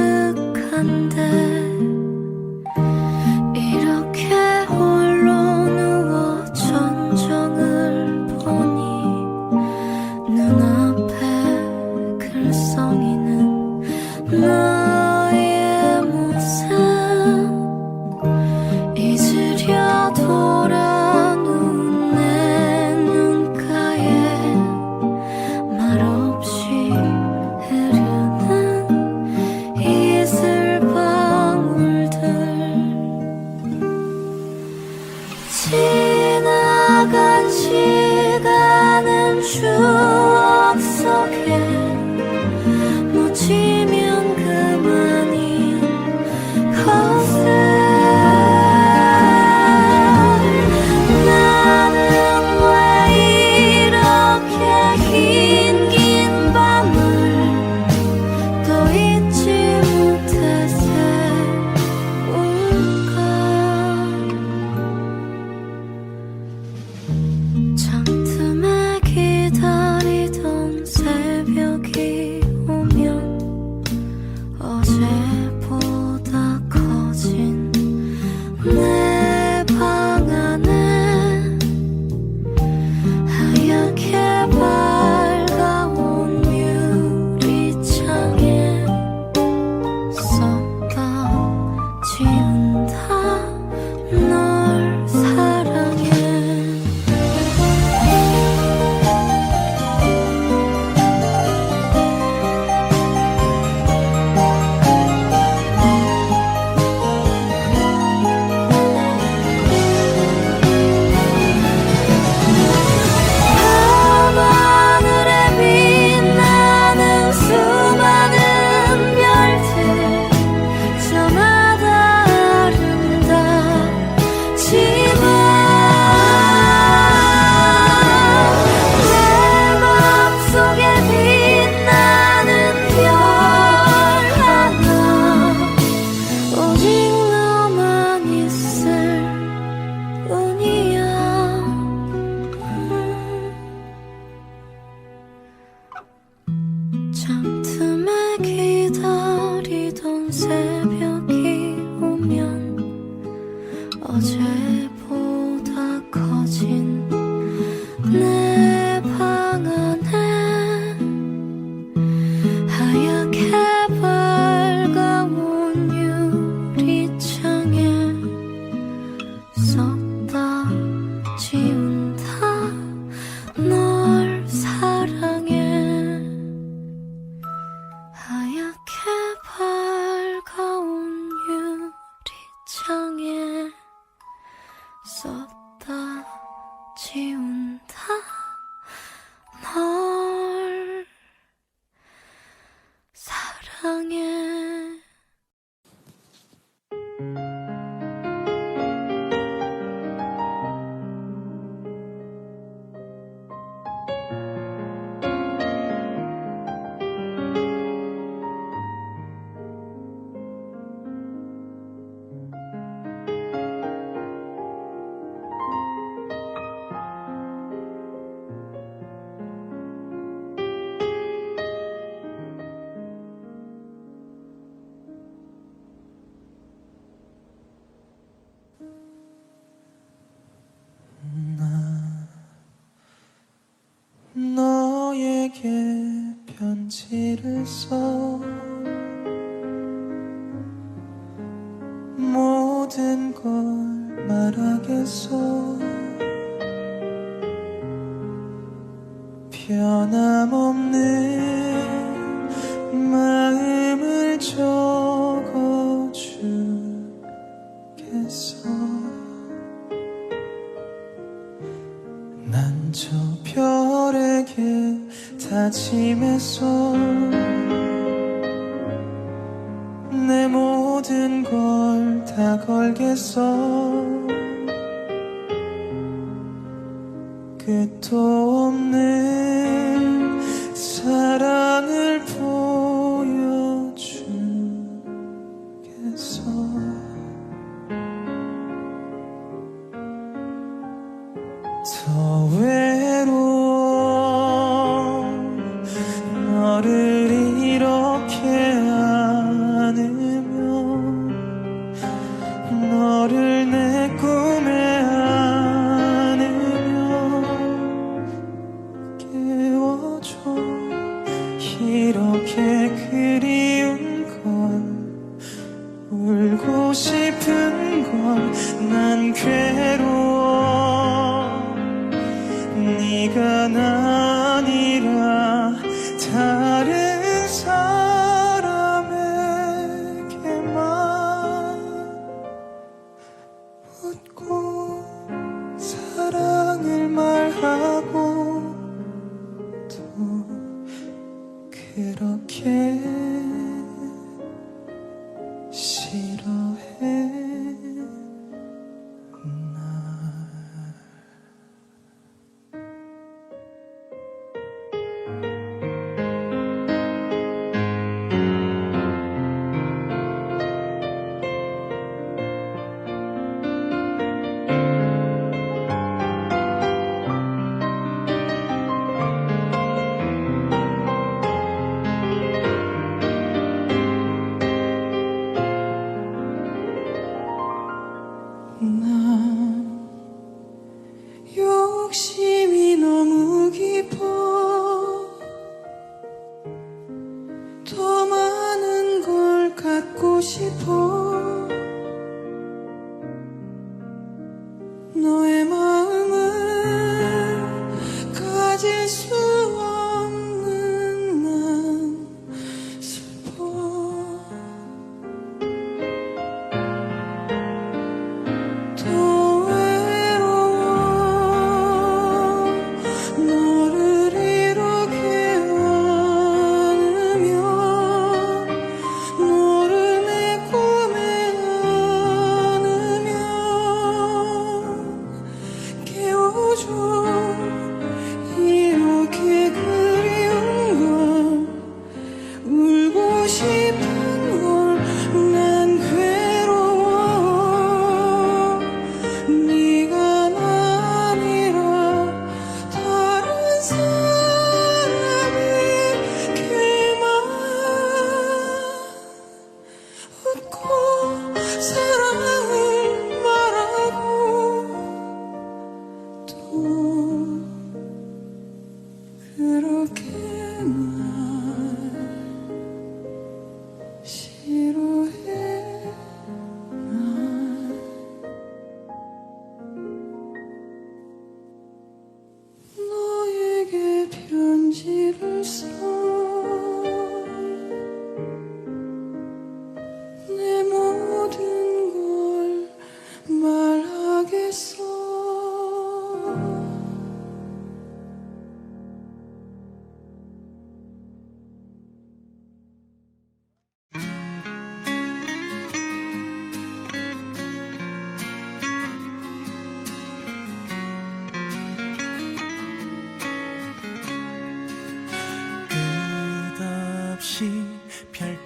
이렇게 홀로 누워 전정을 보니 눈앞에 글썽이는 너의 모습 잊으려 돌아눈 내 눈가에 말없이 널 사랑해. 너에게 편지를 써 모든 걸 말하겠어. 변함없는 마음을 적어주겠어. 난 저 별에게 다짐했어. 내 모든 걸 다 걸겠어. 끝도 없는 사랑을 보여주겠어. 더 외로워 너를 이렇게 안으면 너를 내 꿈에 안으면 깨워줘. 이렇게 그리운 걸 울고 싶은 걸 난 괴로워. 네가 아니라 다른 사람에게만 웃고 사랑을 말하고 또 그렇게 싫어해. 난 욕심이 너무 깊어. 더 많은 걸 갖고 싶어. 너의 마음을 가질 수 없는 난 슬퍼. 더 외로워 너를 이렇게 안으면 너를 내 꿈에 안으면 깨워줘. 이렇게 그리운 걸 울고 싶은 걸 난 괴로워. 네가 아니라 다른 사람에게만 웃고 사랑을 말하고 또 그렇게 날 싫어해. 너에게 편지를 써 내 모든 걸 말하겠어.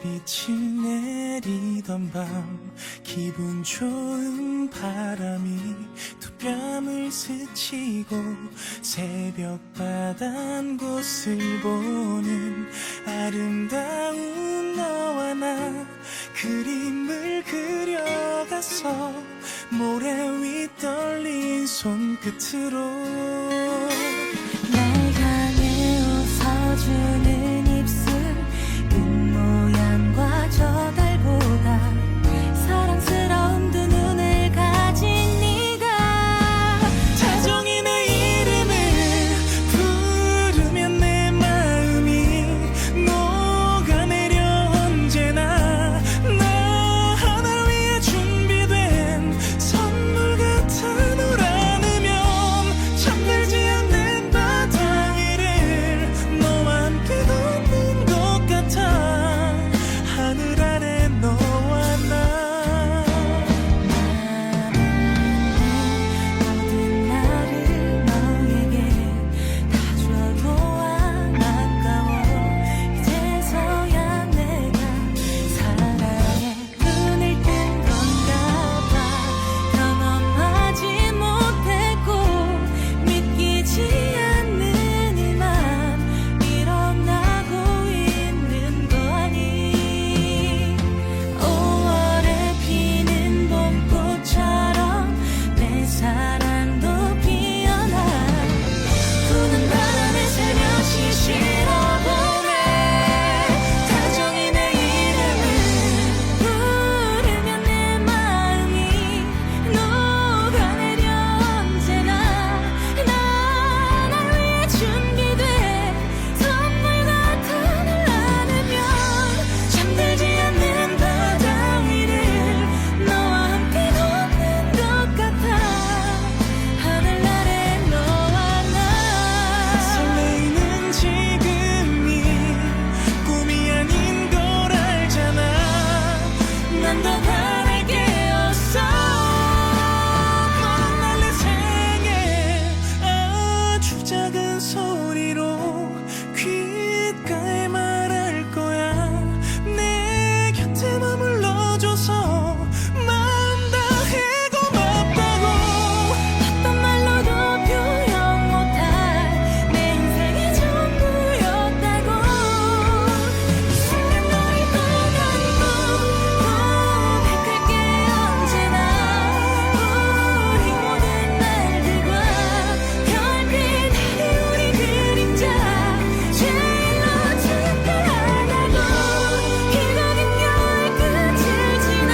빛이 내리던 밤 기분 좋은 바람이 두 뺨을 스치고 새벽 바단 곳을 보는 아름다운 너와 나 그림을 그려가서 모래 위 떨린 손끝으로 날 향해 웃어주는 입술 모양과 저 달보다 사랑스러운 두 눈을 가진 네가 다정히 내 이름을 부르면 내 마음이 녹아내려 언제나 나 하늘 위에 준비된 선물 같아 널 안으면 잠들지 않는 바다 위를 너와 함께 걷는 것 같아 하늘 아래 너와 나 모든 나를 너에게 다 줘도 안 아까워 이제서야 내가 사랑에 눈을 뜬 건가 봐 경험하지 못했고 믿기지 않는 이 맘 일어나고 있는 거니 5월에 피는 봄꽃처럼 내 사랑도 피어나 부는 바람에 살며시 실어보네 다정히 내 이름을 부르면 내 마음이 녹아내려 언제나 날 위해 준비된 선물 같아 널 안으면 잠들지 않는 바다 위를 너와 함께 걷는 것 같아 하늘 아래 너와 나 설레이는 지금이 꿈이 아닌 걸 알잖아 난 더 바랄게 없어 너는 날 내 생에 아주 작은 소리로 귓가에 말할 거야 내 곁에 머물러줘서 마음 다해 고맙다고 어떤 말로도 표현 못할 내 인생의 전부였다고 이 순간 너를 떠나고 고백할게 언제나 우리 모든 날들과 별빛 아래 우리 그림자 제일로 특별하다고 길고 긴 겨울 끝을 지나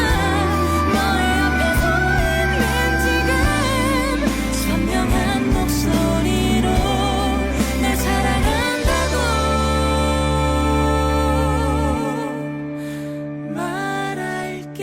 너의 앞에 서 있는 지금 선명한 목소리로 날 사랑한다고 말할게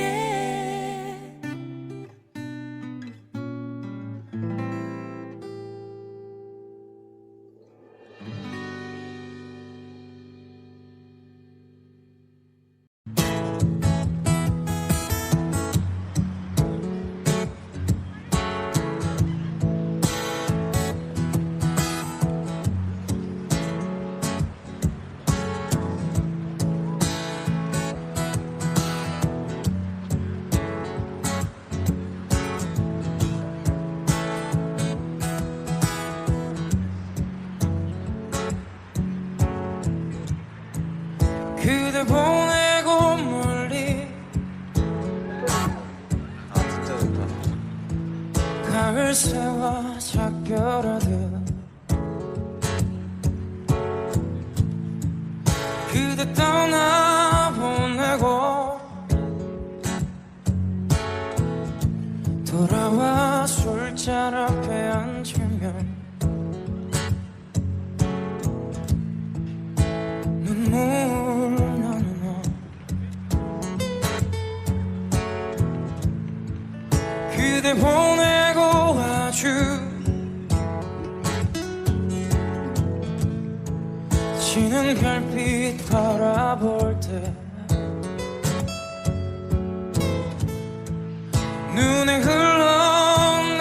그대 보내고 멀리 진짜 좋다. 가을새와 작별하듯 그대 떠나보내고 돌아와 술잔 앞에 앉으면 눈물 나는 너 그대 보내고 아주 지는 별빛 바라볼 때 눈에 흘러내리는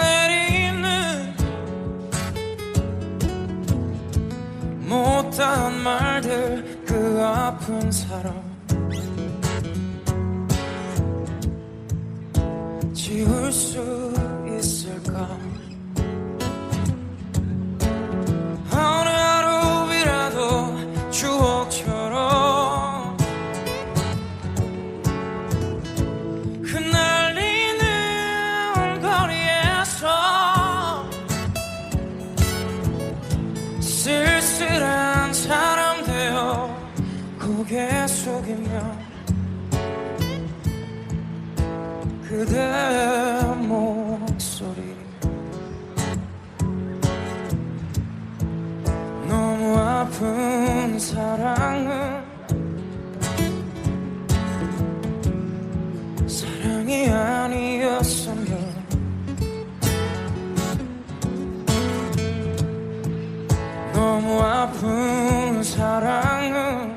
못다한 말들 그 아픈 사랑 지울 수 있을까? 어느 하루이라도 추억처럼 흩날리는 거리에서 쓸쓸한 사람 되어 고개 숙이며 그대 목소리 너무 아픈 사랑은 사랑이 아니었으면 너무 아픈 사랑은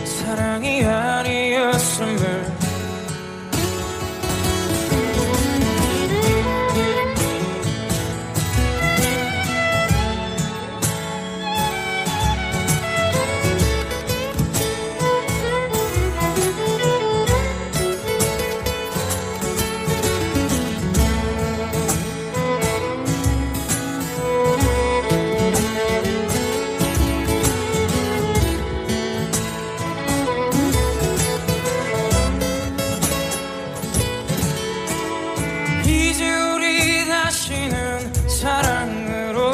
사랑이 아니었음을 이제 우리 다시는 사랑으로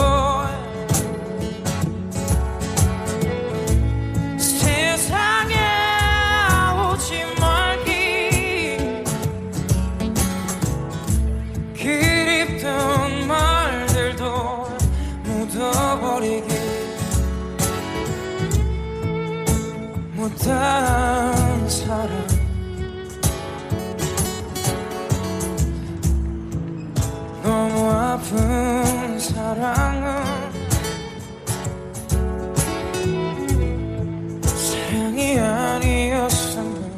세상에 오지 말기 그립던 말들도 묻어버리기 못한 사랑 너무 아픈 사랑은 사랑이 아니었으면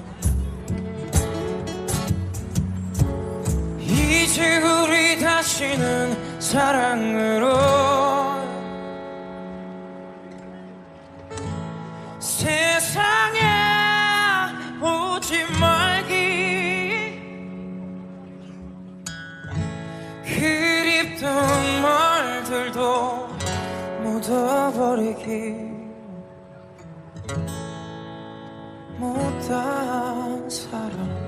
이제 우리 다시는 사랑으로 세상에 오지 말기 그립던 말들도 묻어버리기 못한 사랑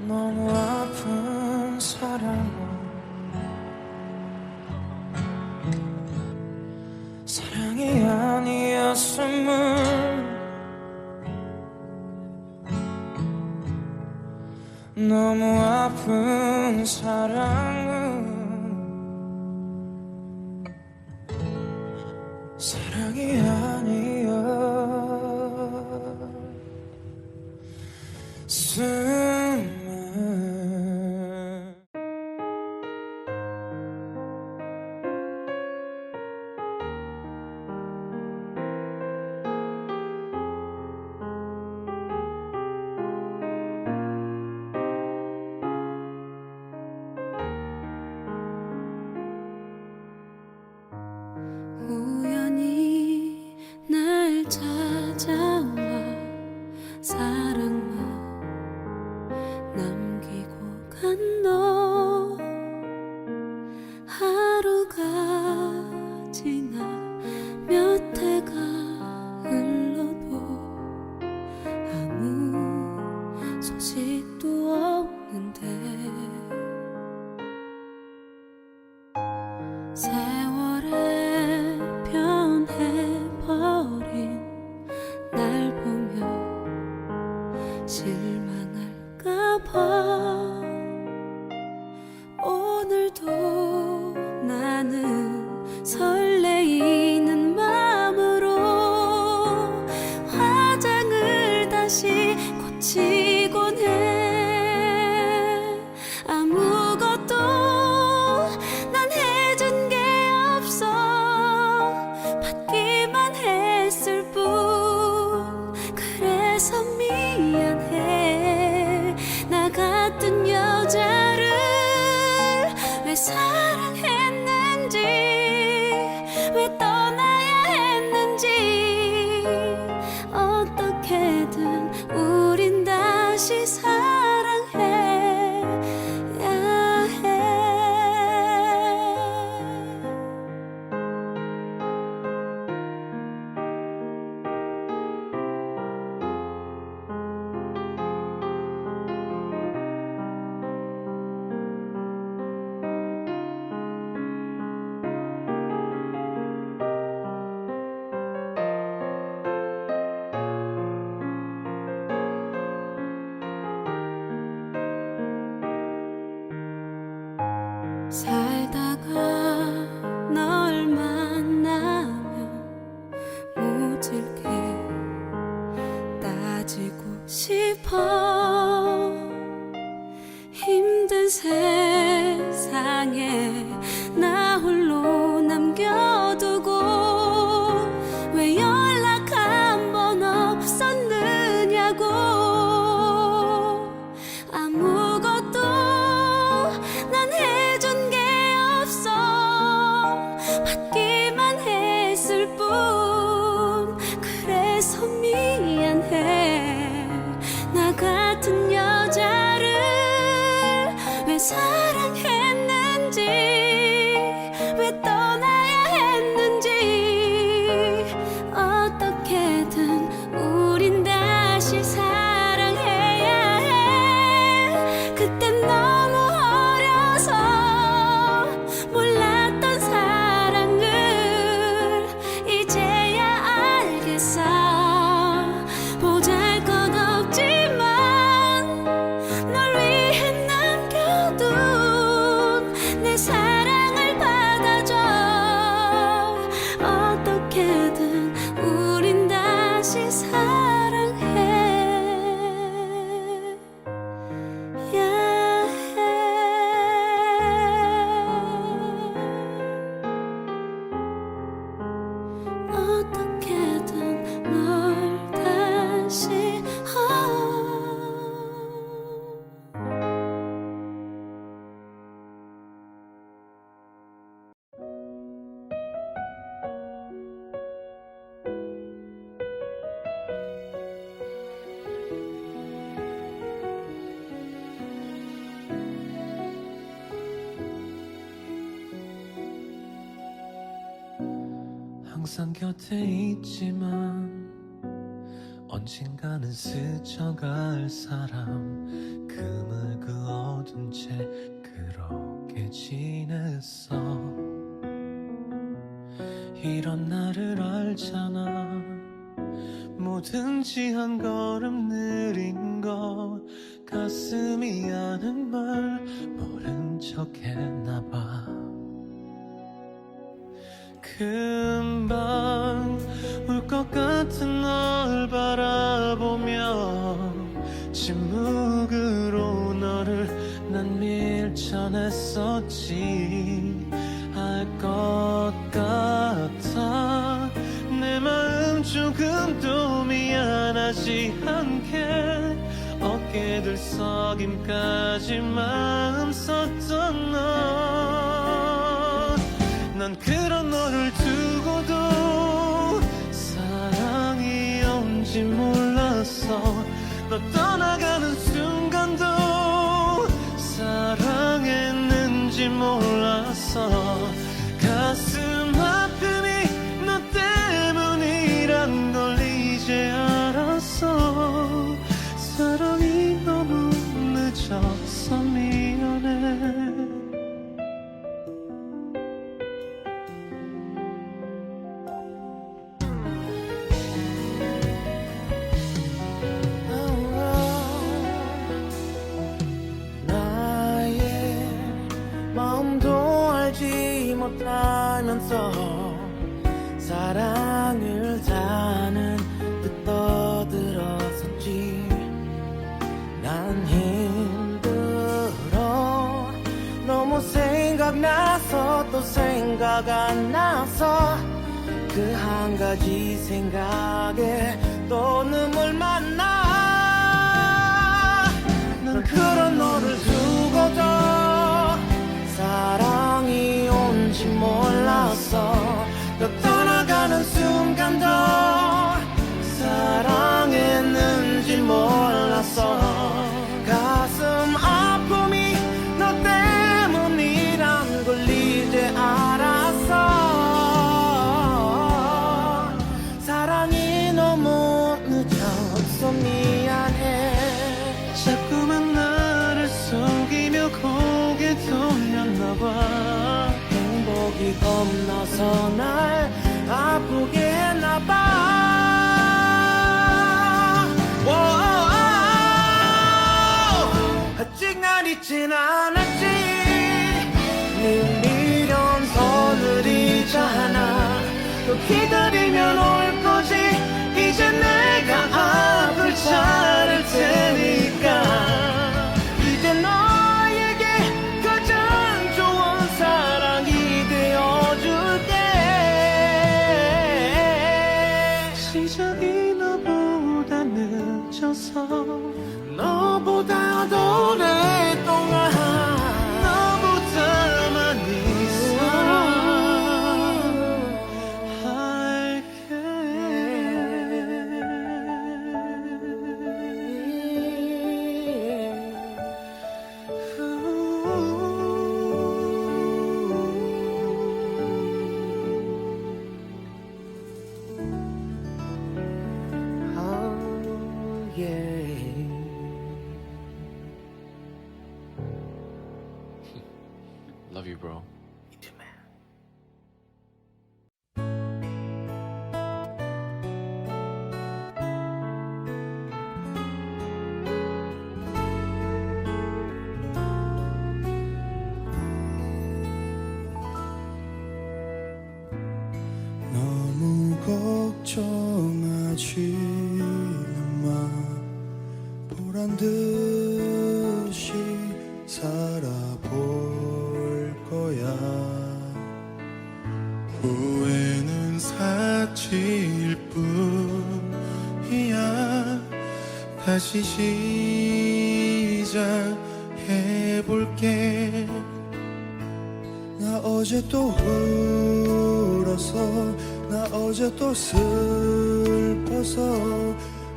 너무 아픈 사랑 사랑이 아니었음을 너무 아픈 사랑은 사랑이 아니었음을 우연히 날 찾아와 사랑만 남기고 간 너 하루가 지나 몇 해가 흘러도 아무 소식도 없는데 세월에 변해버린 날 보며 실망할까봐 살다가 널 만나면 모질게 따지고 싶어. 힘든 세상에 나 홀로 남겨두고 왜 연락 한 번 없었느냐고. 아무것도 난 해준 게 없어. 받기만 했을 뿐. 그래서 미안해. 나 같은 여자를 왜 사랑했는지, 왜 떠나야 했는지. 어떻게든 우린 다시 사랑해야 해. 그땐 너무 어려서 몰랐던 사랑을 이제야 알겠어. 보잘것없지만 널 위해 남겨둔 내 사랑을 받아줘. 어떻게든 우린 다시 사랑해야 해. 어떻게든 널 다시 항상 곁에 있지만 언젠가는 스쳐갈 사람. 금을 그어둔 채 그렇게 지냈어. 이런 나를 알잖아. 뭐든지 한 걸음 느린 거. 가슴이 아는 말 모른 척 했나봐. 금방 울 것 같은 널 바라보며 침묵으로 너를 난 밀쳐냈었지. 알 것 같아. 내 마음 조금도 미안하지 않게 어깨 들썩임까지 마음 썼던 너. 난 그런 너를 두고도 사랑이 온지 몰랐어. 너 떠나가는 순간도 사랑했는지 몰랐어. 가슴 아픔이 너 때문이란 걸 이제 알았어. 사랑이 너무 늦어서 미안해. 못하면서 사랑을 다는 듯 떠들었었지. 난 힘들어. 너무 생각나서 또 생각 안 나서 그 한 가지 생각에 또 눈물만 나. 난 그런 너를 두고도 사랑이 온지 몰랐어. 너 떠나가는 순간도 사랑했는지 몰랐어. 가슴 아픔이 너 때문이란 걸 이제 알았어. 사랑이 너무 늦었어. 미안해. 자꾸만 나를 속이며 고개 돌렸나봐. 행복이 겁나서 날 아프게 했나봐. 아직 날 잊진 않았지. 네 Love you, bro. 너무 걱정하지 마 보란 듯이 살아볼 거야 후회는 사치일 뿐이야 다시 시작해볼게 나 어제 또 울어서 나 어제 또 슬퍼서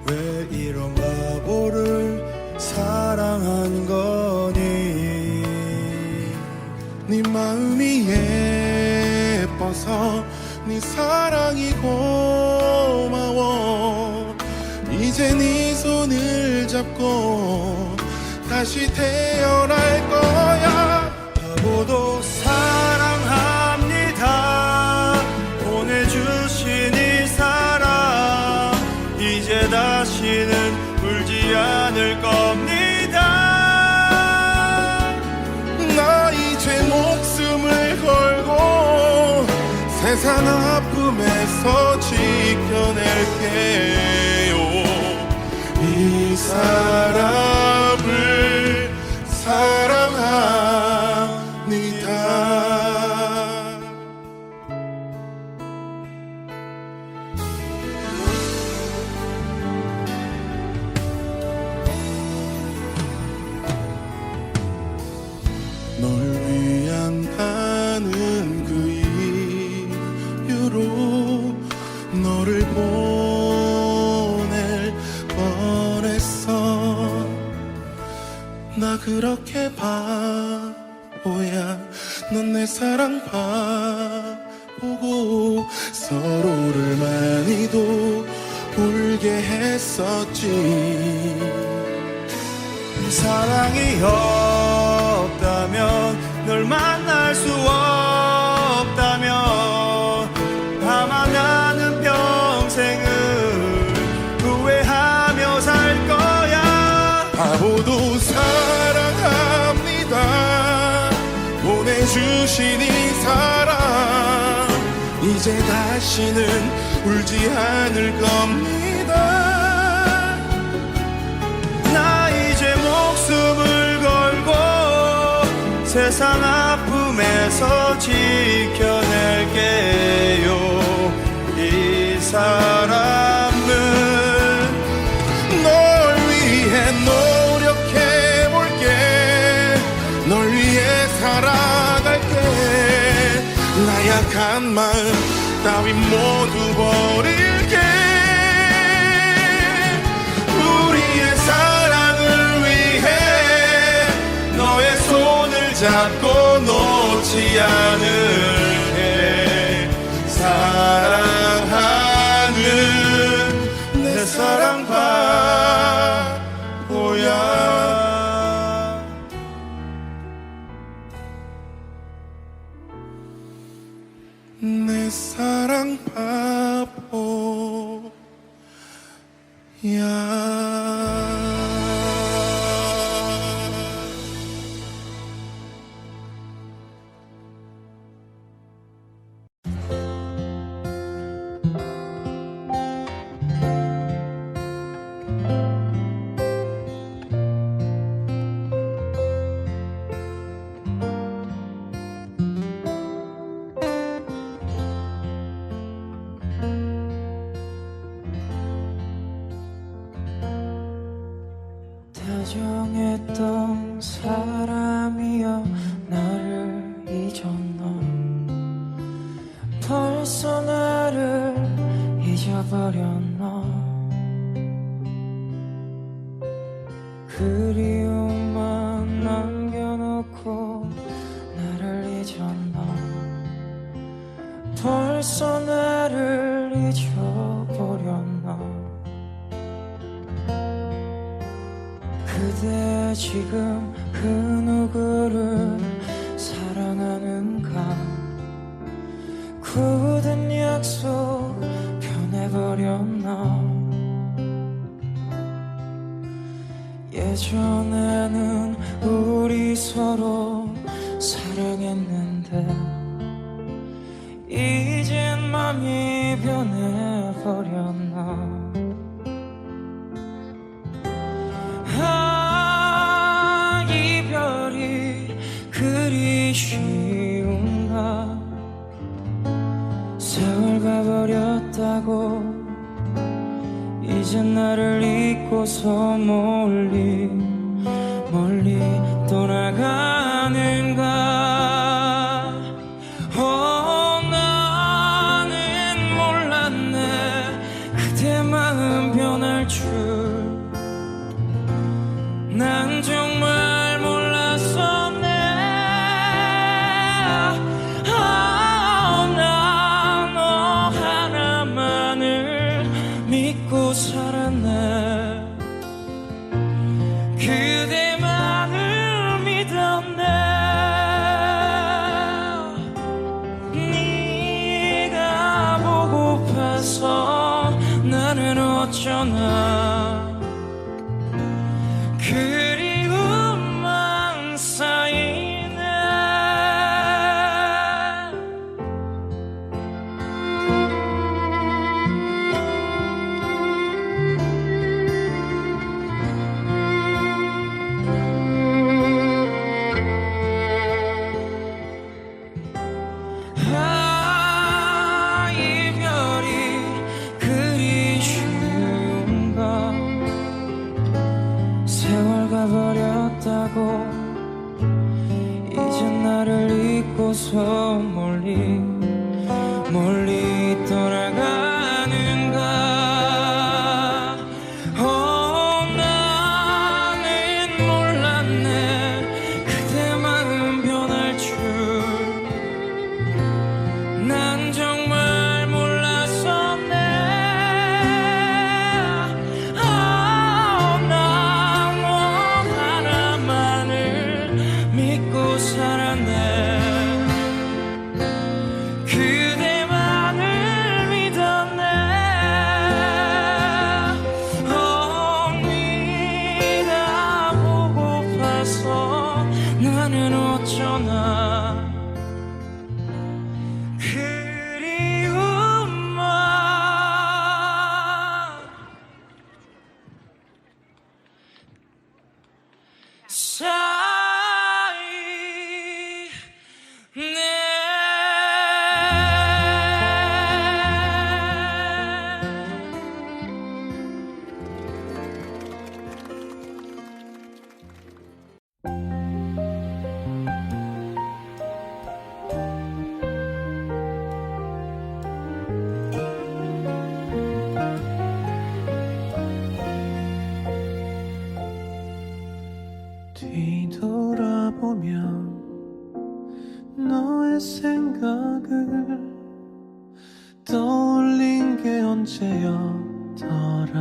왜 이런 바보를 사랑한 거니 네 마음이 예뻐서 네 사랑이 고마워 이제 네 손을 잡고 다시 태어날 거야 바보도 사랑합니다 보내주신 이 사랑 이제 다시는 울지 않을 겁니다 나 이제 목숨을 걸고 세상 아픔에서 지켜낼게요 이 사람을 사랑합니다 널 위한 나는 그 이유로 너를 보낼 뻔했어 나 그렇게 바보야 넌 내 사랑 바보고 서로를 많이도 울게 했었지 사랑이 없다면 널 만날 수 없다면 아마 나는 평생을 후회하며 살 거야 바보도 사랑합니다 보내주신 이 사랑 이제 다시는 울지 않을 겁니다 나 이제 목숨을 걸고 세상 아픔에서 지켜낼게요 이 사람은 널 위해 노력해볼게 널 위해 살아갈게 나약한 마음 따위 모두 버릴게 우리의 사랑을 위해 너의 손을 잡고 놓지 않을게 사랑하는 내 사랑 바보야 내 사랑 바보야 다정했던 사람이여 나를 잊었너 벌써 나를 잊어버렸너 그리움만 남겨놓고 나를 잊었너 벌써 나를 잊어버렸너 그대 지금 그 누구를 사랑하는 돼 이젠 맘이 변해버렸나 이별이 그리 쉬운가 세월 가버렸다고 이젠 나를 잊고서 멀리 멀리 떠나가는가 나는 몰랐네 그대 마음 변할 줄 난 정말 몰랐었네 나 너 하나만을 믿고 살았네 그대만을 믿었네 네가 보고파서 나는 어쩌나 그리움만 쌓이네 이별이 그리 쉬운가 세월 가버렸다고 이젠 나를 잊고서 멀리 멀리 떠나가는가 나는 몰랐네 그대 마음 변할 줄 난 정말 몰랐었네 나 너 하나만을 믿고 살았네 그대만을 믿었네 네가 보고파서 나는 어쩌나 그리움만 뒤돌아보면 너의 생각을 떠올린 게 언제였더라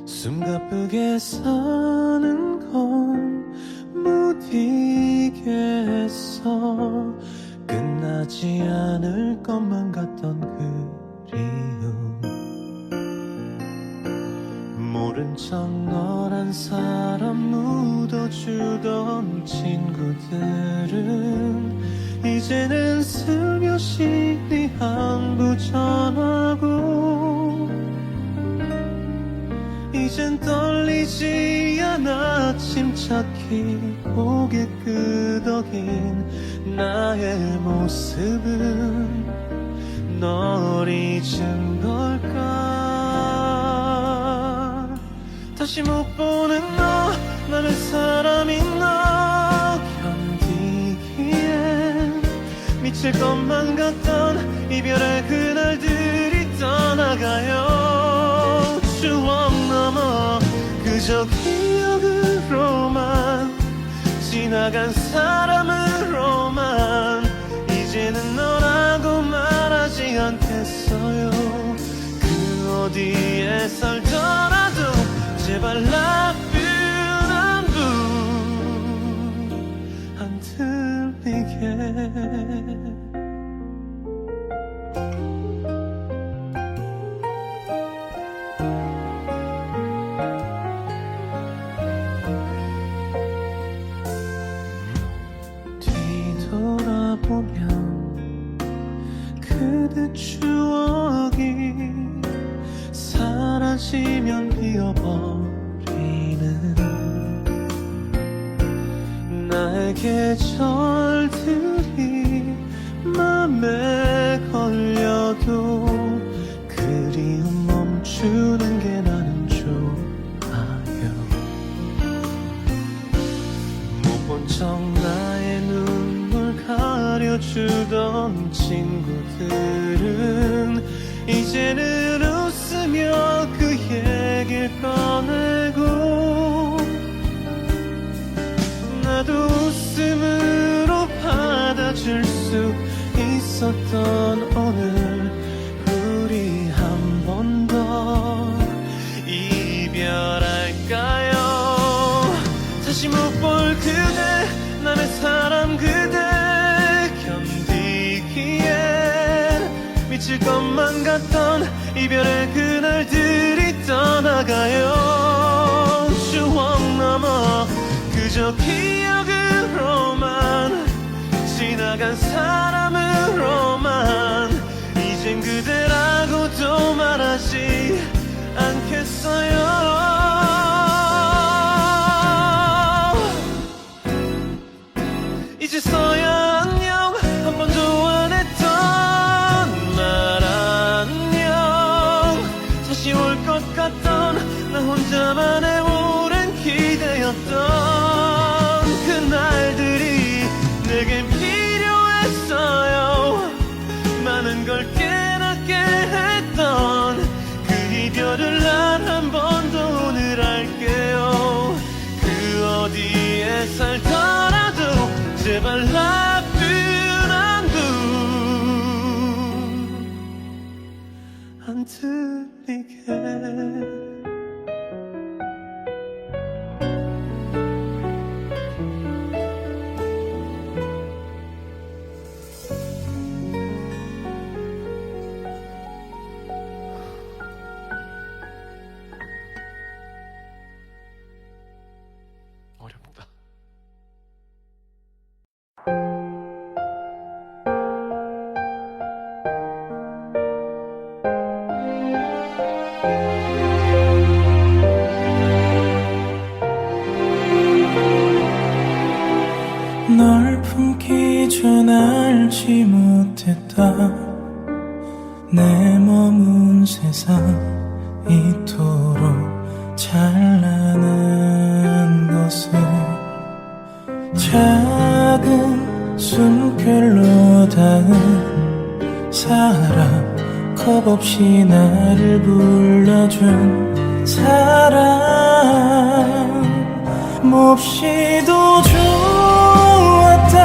숨가쁘게 사는 건 못 이겠어 끝나지 않을 것만 같던 그리움 모른 척 너란 사람 묻어주던 친구들은 이제는 슬며시 네 안부 전하고 이젠 떨리지 않아 침착히 고개 끄덕인 나의 모습은 널 잊은 걸까 다시 못 보는 너 나는 사람인 너 견디기엔 미칠 것만 같던 이별의 그날들이 떠나가요 추억 넘어 그저 기억으로만 지나간 사람으로만 이제는 너라고 말하지 않겠어요 그 어디에 살더라도 제발 나쁜 안부 안 들리게 보면 그대 추억이 사라지면 비어버리는 나의 계절들이 맘에 걸려도 그리움 멈추는 게 나는 좋아요. 못 본 척 나의 눈물 가려주던 친구들은 이제는 웃으며 그 얘길 꺼내고 나도 웃음으로 받아줄 수 있었던 오늘 우리 한 번 더 이별할까요? 다시 못 볼 그대 남의 사람 그대 견디기엔 미칠 것만 같던 이별의 그날들이 떠나가요. 추억 넘어 그저 기억으로만 지나간 사람으로만 이젠 그대라고도 말하지 않겠어요. 이제서야 안녕 한 번도 안 했던 말 안녕 다시 올 것 같던 나 혼자만의 오랜 기대였던 그날들이 내겐 필요했어요. 많은 걸 깨닫게 했던 그 이별을 난 한 번 더 오늘 할게요. 그 어디에 살더라도 제발 나쁜 안부 안 들리게. 어렵다. 널 품기 전 알지 못했다 내 머문 세상 이토록 찬란한 것을 작은 숨결로 닿은 사랑 겁없이 나를 불러준 사랑 몹시도 좋았다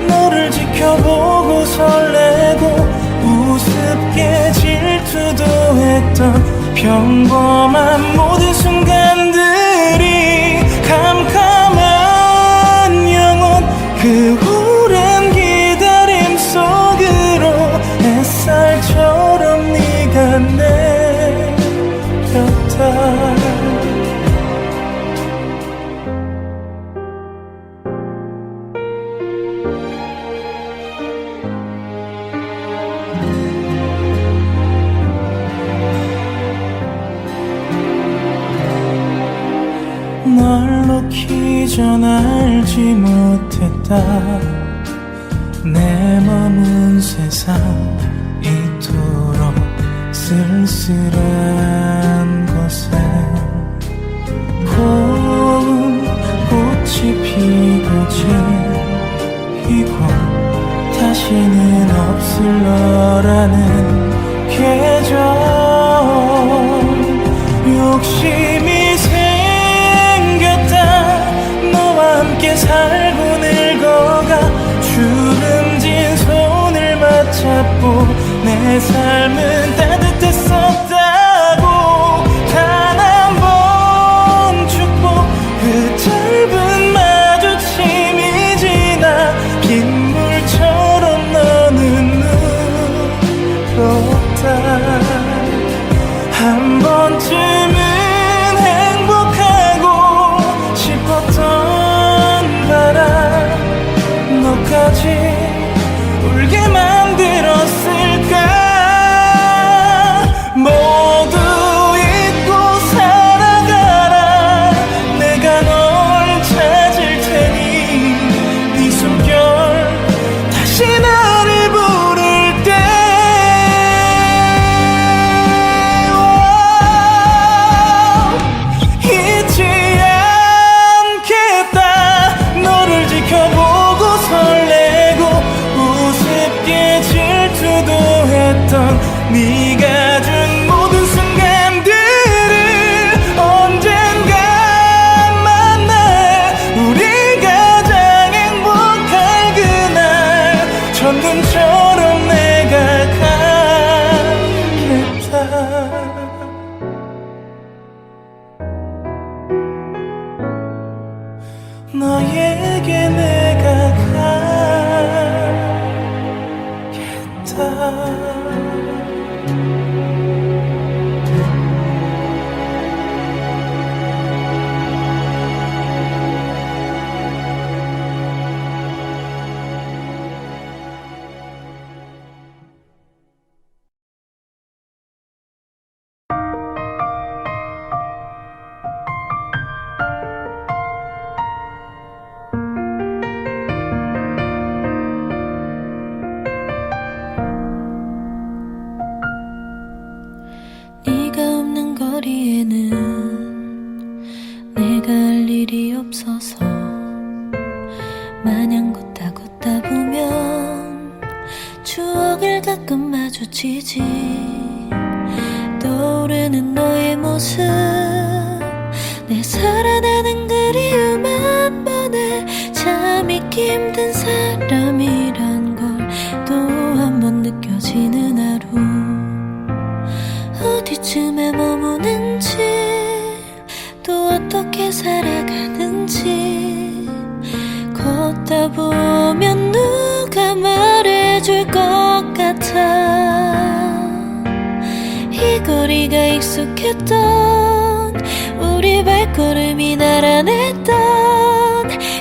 너를 지켜보고 설레고 우습게 질투도 했던 평범한 모든 순간들이 캄캄한 영혼 그 오랜 기다림 속으로 햇살처럼 네가 내렸다 널 놓기 전 알지 못했다 내 머문 세상 이토록 쓸쓸한 것에 고운 꽃이 피고 지고 다시는 없을 너라는 계절 욕심이 너와 함께 살고 늙어가 주름진 손을 맞잡고 내 삶은 따뜻했었다고 단 한 번 축복 그 짧은 마주침이 지나 빗물처럼 너는 늘었다 한 번쯤은 싶었던 바람 너까지 마냥 걷다 보면 추억을 가끔 마주치지. 떠오르는 너의 모습, 내 살아나는 그리움 한 번에 참 잊기 힘든 사람이란 걸 또 한 번 느껴지는 하루. 어디쯤에 머무는지 또 어떻게 살아가는지 걷다 보면 누가 말해줄 것 같아. 이 거리가 익숙했던 우리 발걸음이 나란했던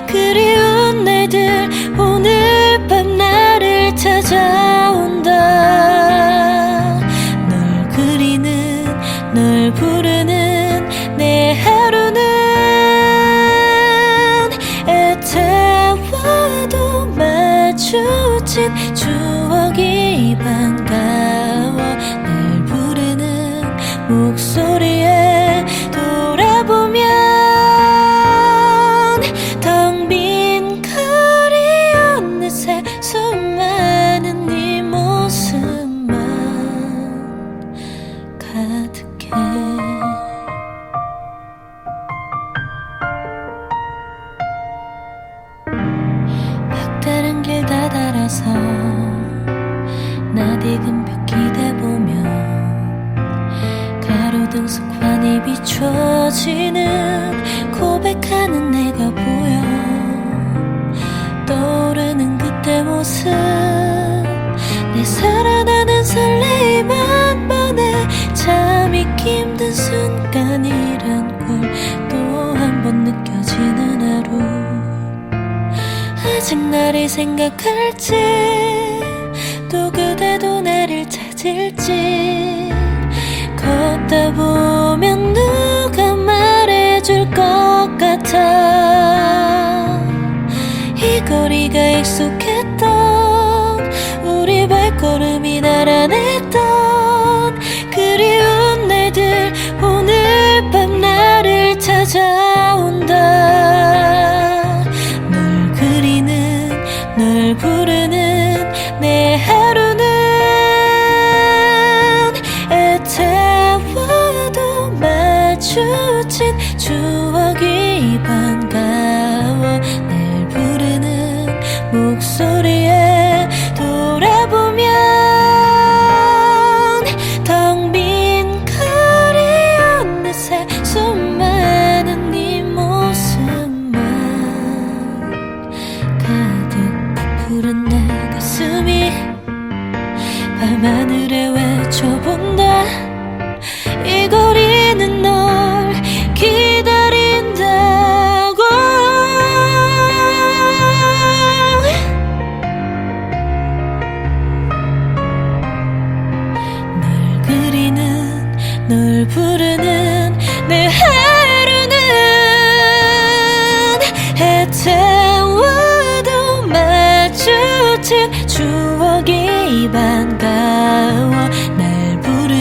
그리운 날들 오늘 밤 나를 찾아온다. 널 그리는 널 부르는 내 하루는 애태워도 마주친 추억이 반가워. 날 부르는 목소리에 돌아보면 텅 빈 거리 어느새 수많은 네 모습만 가득해. 막다른 길 다 달아서 낯익은 벽 기대보며 가로등 속환이 비춰지는 고백하는 내가 보여. 떠오르는 그때 모습, 내 살아나는 설레임 한 번에 참 잊기 힘든 순간이란 걸 또 한 번 느껴지는 하루. 아직 나를 생각할지 또 그대도 나를 찾을지 걷다 보면 누가 말해줄 것 같아. 이 거리가 익숙했던 우리 발걸음이 나란했던 그리운 날들 오늘 밤 나를 찾아온다. 널 그리는 널 부르는 내 하루는 애태워도 마주친 추억이 반가워. 날 부르는 목소리에 돌아보면 텅 빈 거리 어느새 수많은 네 모습만 가득 부풀은 내 가슴이 밤하늘에 외쳐본다. 이 거리는 널 기다린다고. 널 그리는 널 부르는 내 하루는 애태워도 마주친 추억이 반가워. 날 부르는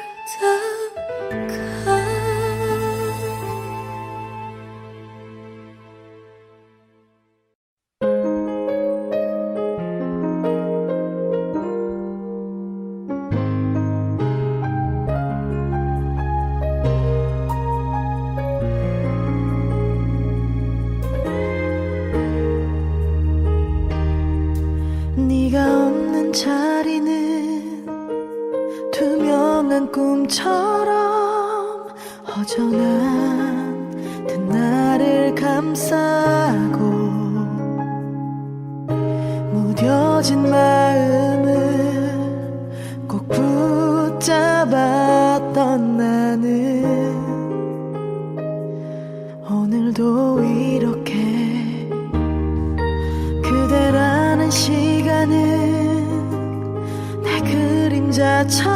살다가 네가 없는 자리는 투명한 꿈처럼 허전한 그 나를 감싸고 무뎌진 마음을 꼭 붙잡았던 나는 오늘도 이렇게 그대라는 시간은 내 그림자처럼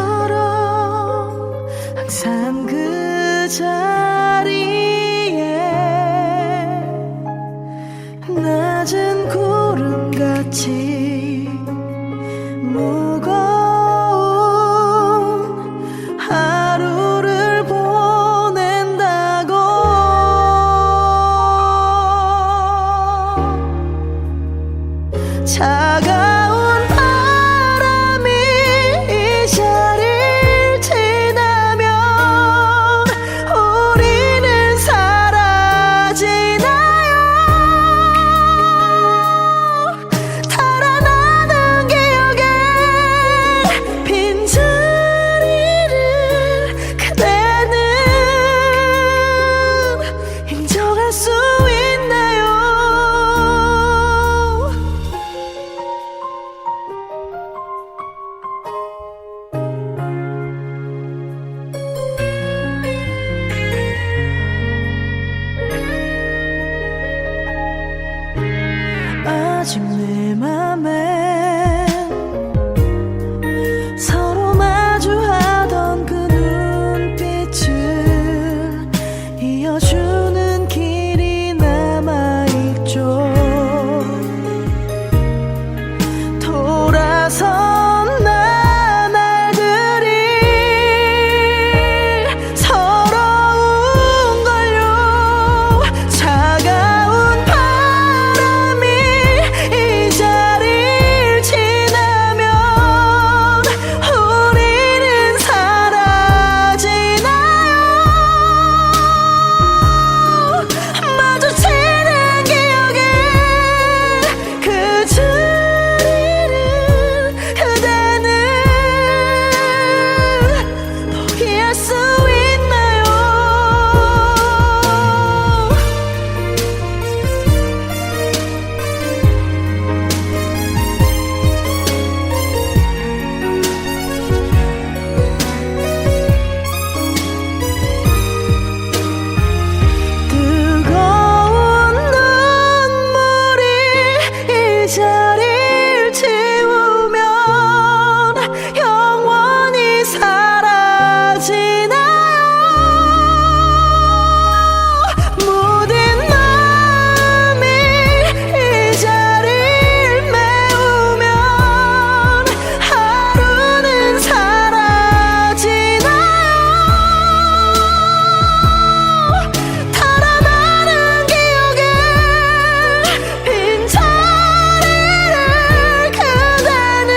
항상 그 자리에 낮은 구름같이 무거운 하루를 보낸다고 차가운 바람이 이 자리를 지나면 우리는 사라지나요. 달아나는 기억에 빈자리를 그대는 인정할 수 있나요? 아직 내 맘엔 서로 마주하던 그 눈빛을 이어주는 길이 남아있죠. 돌아선 나날들이 서러운 걸요. 차가운 바람이 이 자리를 지나면 우리는 사라지나요. 마주치는 기억에 그 자리를 그대는 포기할 수 있나요? 뜨거운 눈물이 이 자리를 채우면 영원히 사라지나요. 모든 마음이 이 자리를 메우면 하루는 사라지나요. 달아나는 기억에 빈자리를 그대는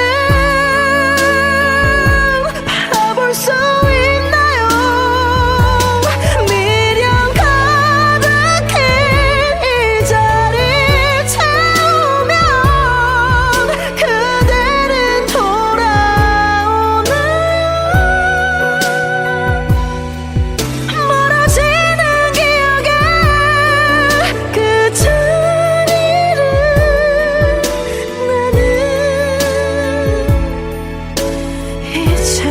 바라볼 수 있나요? 미련 가득히 이 자리 채우면 그대는 돌아오나요? 멀어지는 기억에 그 자리를 나는 이제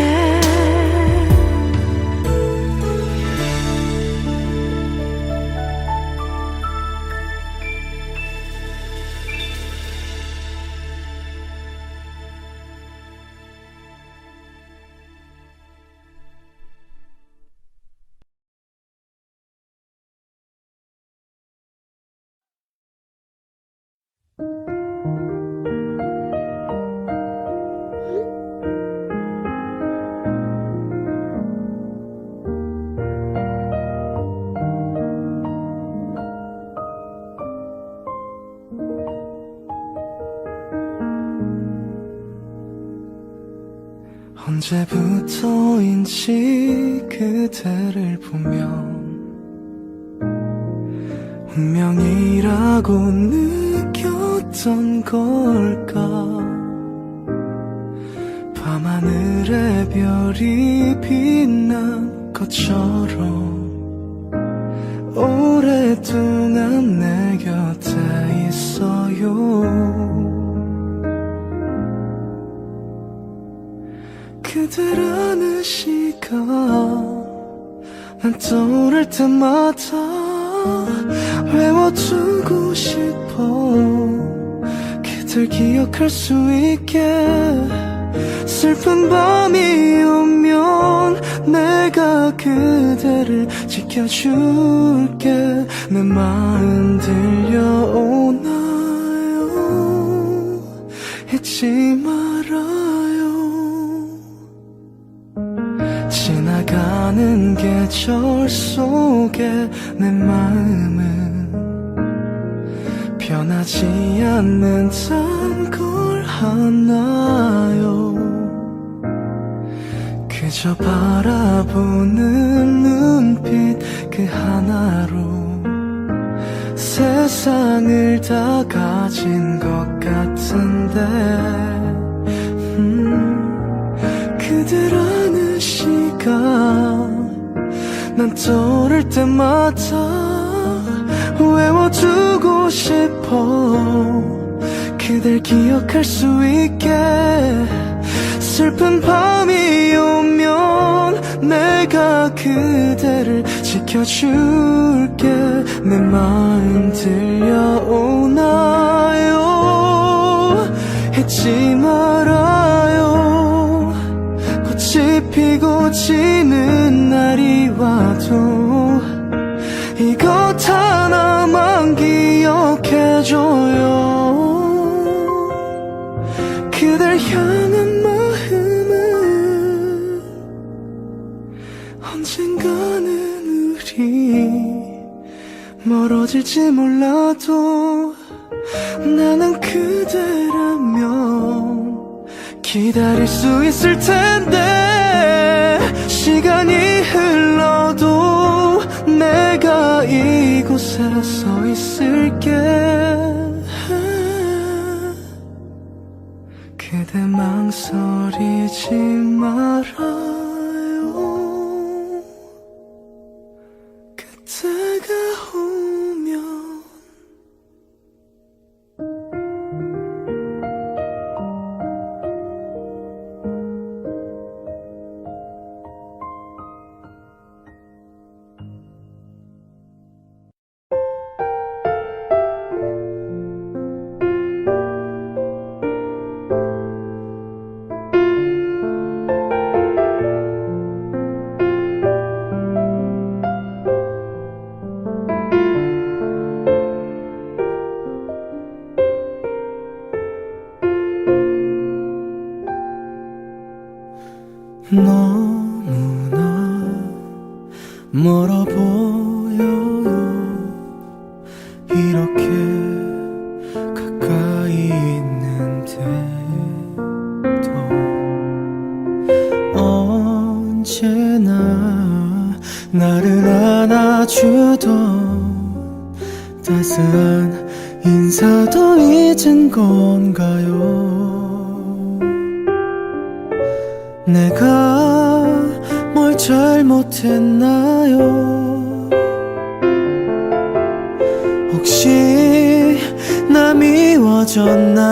언제부터인지 그대를 보면 운명이라고 느꼈던 걸까. 밤하늘에 별이 빛난 것처럼 오랫동안 내 곁에 있어요. 그대라는 시간 난 떠오를 때마다 외워두고 싶어. 그댈 기억할 수 있게. 슬픈 밤이 오면 내가 그대를 지켜줄게. 내 마음 들려오나요? 잊지 말아요. 지나가는 계절 속에 내 마음은 변하지 않는단 걸 아나요. 그저 바라보는 눈빛 그 하나로 세상을 다 가진 것 같은데. 그대라는 시간 난 떠오를 때마다 외워두고 싶어. 그댈 기억할 수 있게. 슬픈 밤이 오면 내가 그대를 지켜줄게. 내 마음 들려오나요? 잊지 말아요. 꽃이 피고 지는 날이 와도 이것 하나만 기억해줘요. 그댈 향한 마음은 언젠가는 우리 멀어질지 몰라도 나는 그대라면 기다릴 수 있을 텐데. 시간이 흘러도 내가 이곳에 서 있을게. 그대 망설이지 말아요. 그때가 오면. 너무나 멀어 보여요. 이렇게 가까이 있는데도 언제나 나를 안아주던 따스한 인사도 잊은 건가요? 내가 뭘 잘못했나요? 혹시 나 미워졌나요?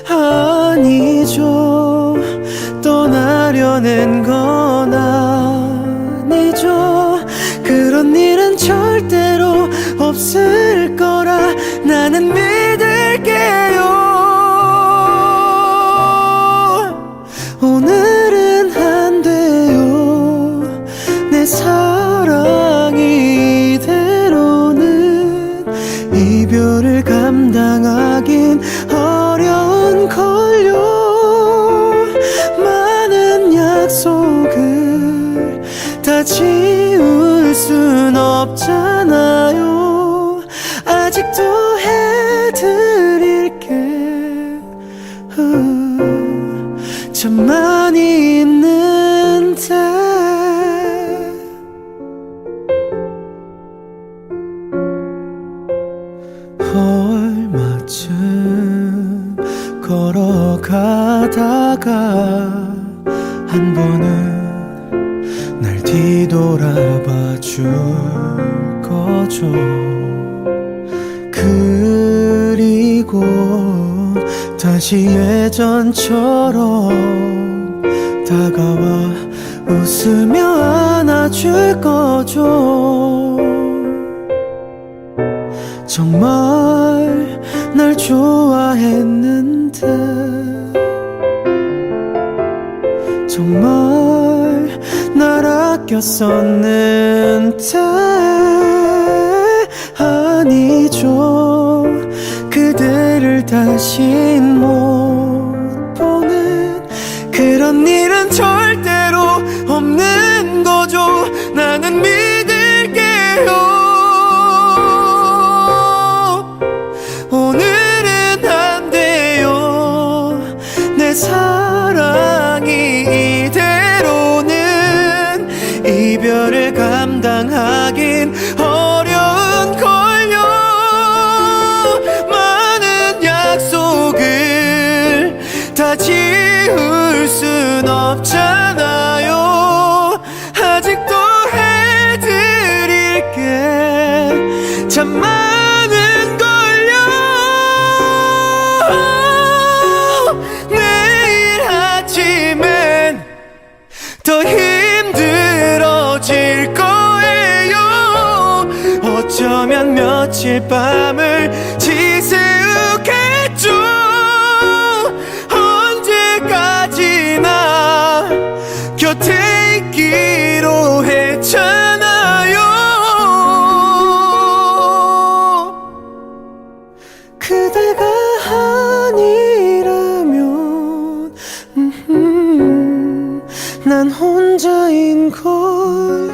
아니죠. 떠나려는 건 아니죠. 그런 일은 절대로 없을 거라 나는 믿을게요. 오늘은 안 돼요. 내 사랑이 이대로는 이별을 감당하긴 어려운 걸요. 많은 약속을 다 지울 순 없잖아요. 아직도 해드릴게. 얼마쯤 걸어가다가 한 번은 날 뒤돌아봐 줄 거죠. 그리고 다시 예전처럼 다가와 웃으며 안아줄 거죠. 정말 날 좋아했는데, 정말 날 아꼈었는데, 아니죠. 그대를 다신 못 보는 그런 일은 절대로 없는 거죠. 나는 믿을게요. 오늘은 안 돼요. 내 사랑이 이대로는 이별을 감당하긴 어려운 걸요. 많은 약속을 다 지울 순 없잖아요. 아직도 해드릴게 참 많은 걸요. 내일 아침엔 더 힘들어질 거예요. 어쩌면 며칠 밤을 지새우겠죠. 언제까지나 곁에 있기로 했잖아요. 그대가 아니라면 난 혼자인 걸요.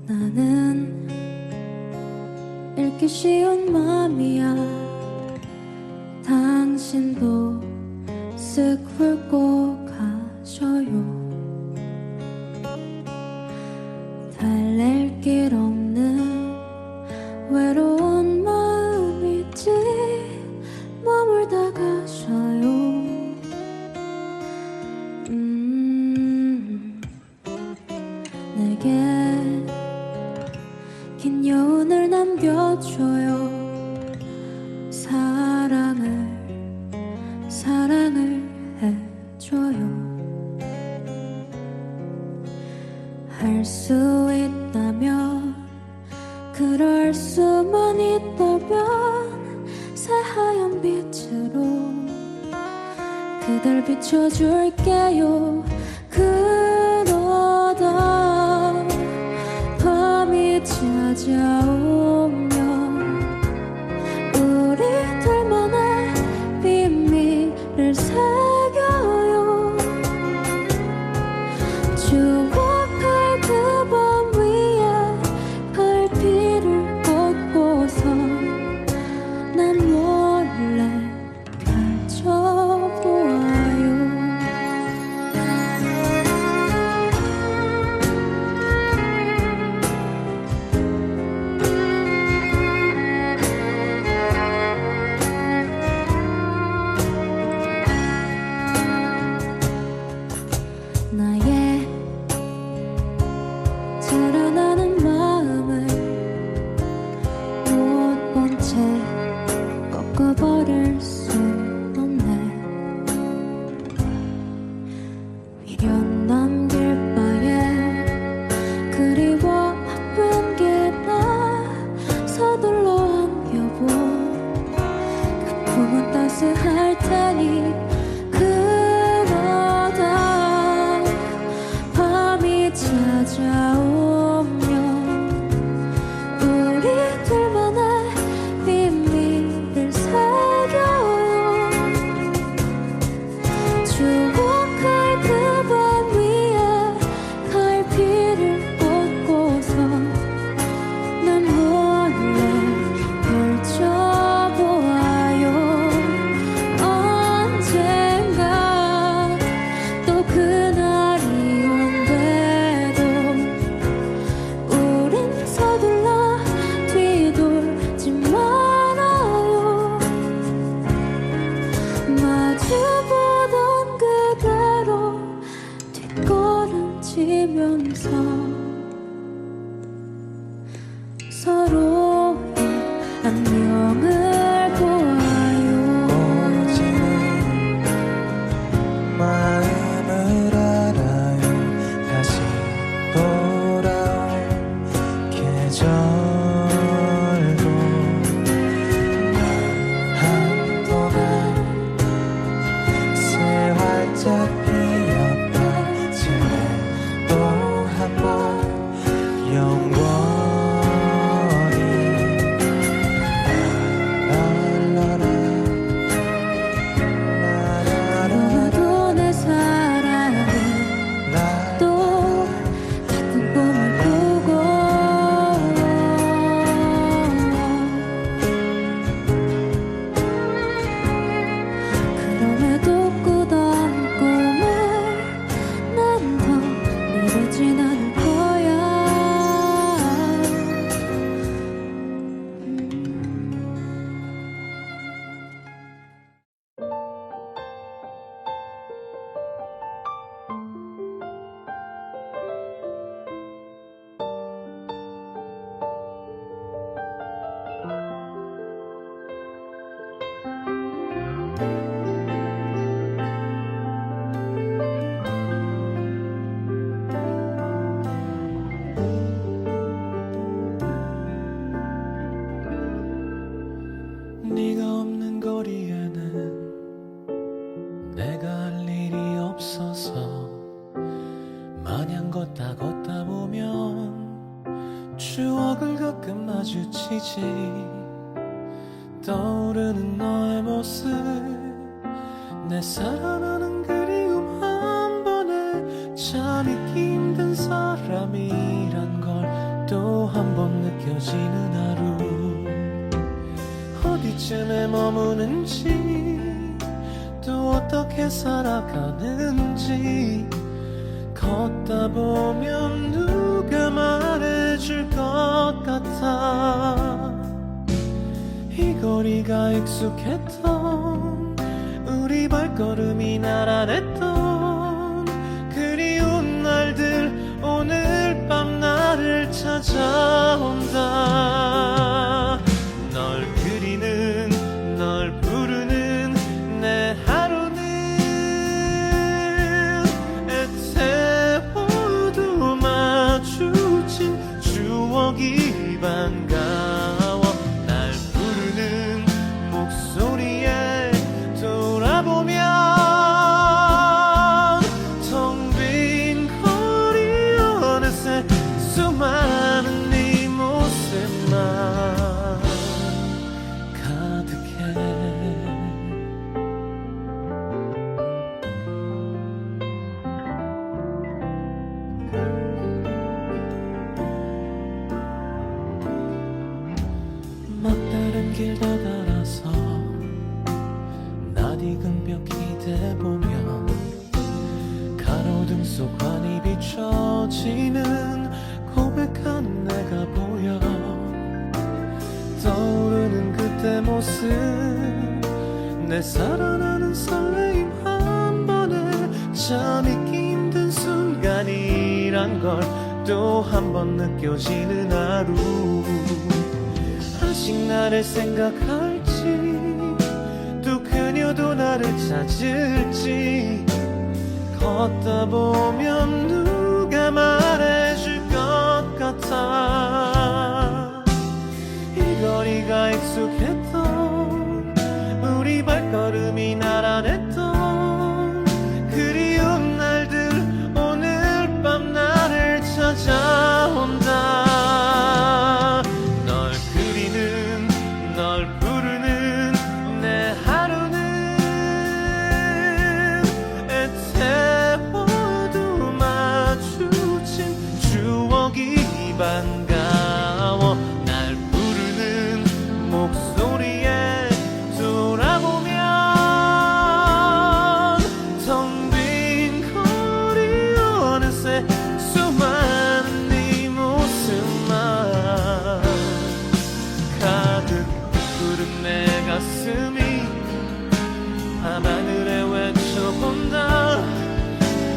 나는 읽기 쉬운 맘이야. 당신도 쓱 훑고 가셔요. 달랠 길 없는 외로운 마음이지 머물다 가셔요. 내게 긴 여운을 남겨줘요. 사랑을 해줘요. 할 수 있다면, 그럴 수만 있다면 새하얀 빛으로 그댈 비춰줄게요. 그러다 밤이 찾아오면 우리들만의 비밀을 새겨요. 추억할 그 밤 위에 별빛을 꽂고서 난 몰래 가져보아요. 나의 자라나는 마음을 못 본 채 꺾어버릴 순 없네. 미련 남길 바에 그리워 아픈 게나 서둘러 안겨보. 그 품은 따스할 테니. 그러다 밤이 찾아오면 우리들 네가 없는 거리에는 내가 할 일이 없어서 마냥 걷다 보면 추억을 가끔 마주치지. 떠오르는 너의 모습, 내 사랑하는 그리움 한 번에 참 잊기 힘든 사람이란 걸 또 한 번 느껴지는 하루. 어디쯤에 머무는지 또 어떻게 살아가는지 걷다 보면 누가 말해줄 것 같아. 이 거리가 익숙했던 우리 발걸음이 나란했던 그리운 날들 오늘 밤 나를 찾아온다. 널 그리는 널 부르는 내 하루는 애태워도 마주친 추억이 반가워. 날 부르는 목소리에 돌아보면 텅 빈 거리 어느새 수많은 네 모습만 가득해. 막다른 길 다다라서 낯익은 벽 기대보면 가로등 속 환히 비춰지는 고백하는 내가 보여. 떠오르는 그때 모습, 내 살아나는 설레임 한 번에 참 잊기 힘든 순간이란 걸 또 한 번 느껴지는 하루. 아직 나를 생각할지 또 그녀도 나를 찾을지 걷다 보면 누가 말해줄 것 같아. 이 거리가 익숙했던 우리 발걸음이 나란했던 그리운 날들 오늘 밤 나를 찾아온다. 널 그리는 널 부르는 내 하루는 애태워도 마주친 추억이 반가워. 날 부르는 목소리에 돌아보면 텅 빈 거리 어느새 수많은 네 모습만 가득 부른 내 가슴이 밤하늘에 외쳐본다.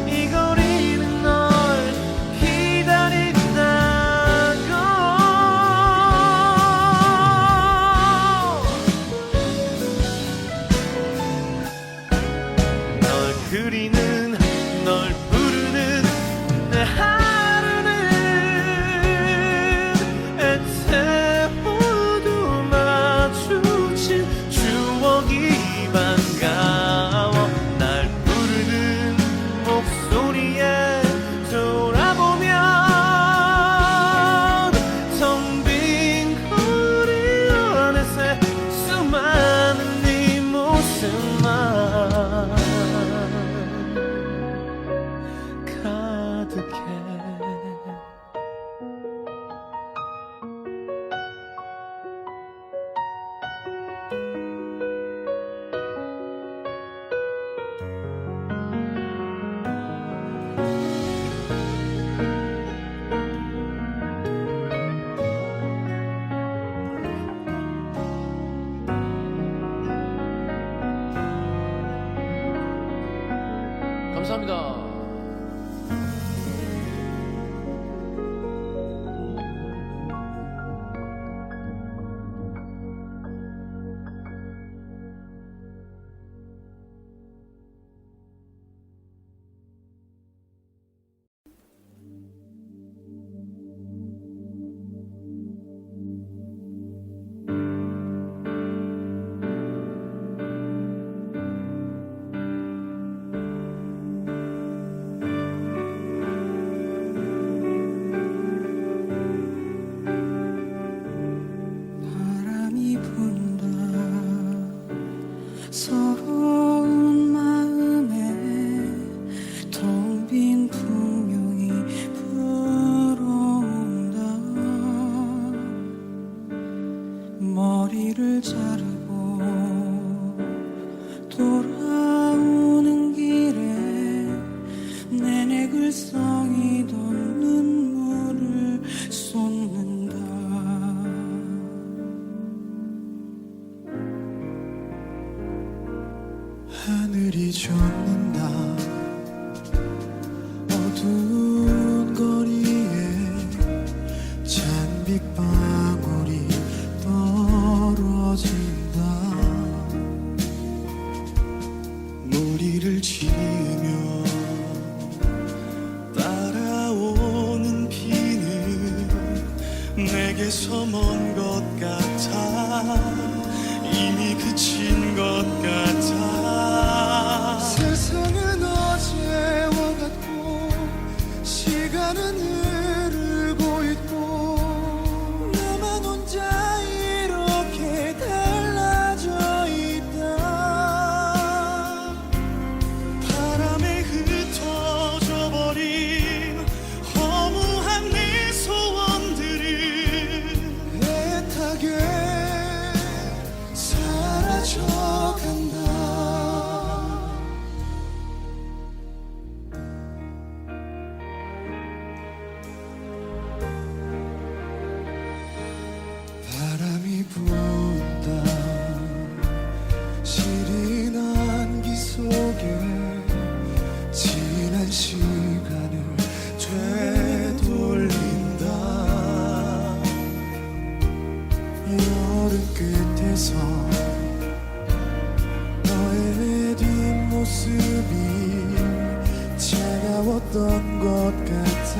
이 거리는 널 기다린다고. 널 그리는 널 부르는 내 하루는 애태워도 마주친 추억이 반가워. 날 부르는 목소리에 돌아보면 텅 빈 거리 어느새 수많은 네 모습만 가득해. 감사합니다. 서러운 마음에 텅 빈 풍경이 불어온다. 머리를 자르고 돌아오는 길에 내내 글썽이던 눈물을 쏟는다. 하늘이 젖는다. 어두운 거리에 잔빛방울이 떨어진다. 무리를 지으며 따라오는 비는 내게서 먼 것 같아. 이미 그친 것 같아. 세상은 어제와 같고 시간은 흐르고 있고 나만 혼자 이렇게 달라져 있다. 바람에 흩어져 버린 허무한 내 소원들은 애타게 사라져간다. 바람이 분다. 시린 안기 속에 지난 시간을 되돌린다. 여름 끝에서 너의 뒷모습이 차가웠던 것 같아.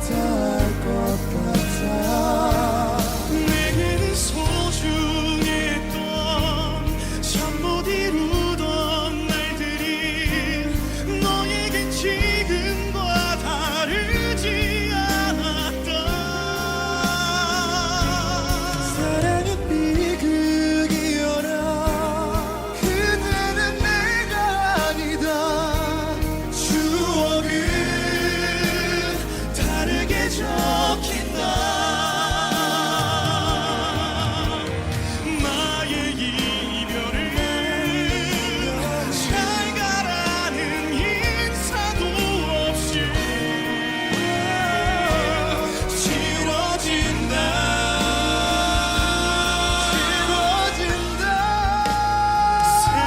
닿을 것 같아. 내게는 소중했던 참 못 이루던 날들이 너에겐 지금과 다르지 않았다. 사랑은 비극이여라. 그대는 내가 아니다. 추억은 다르게 적힌다. 나의 이별을 잘 가라는 인사도 없이 지워진다.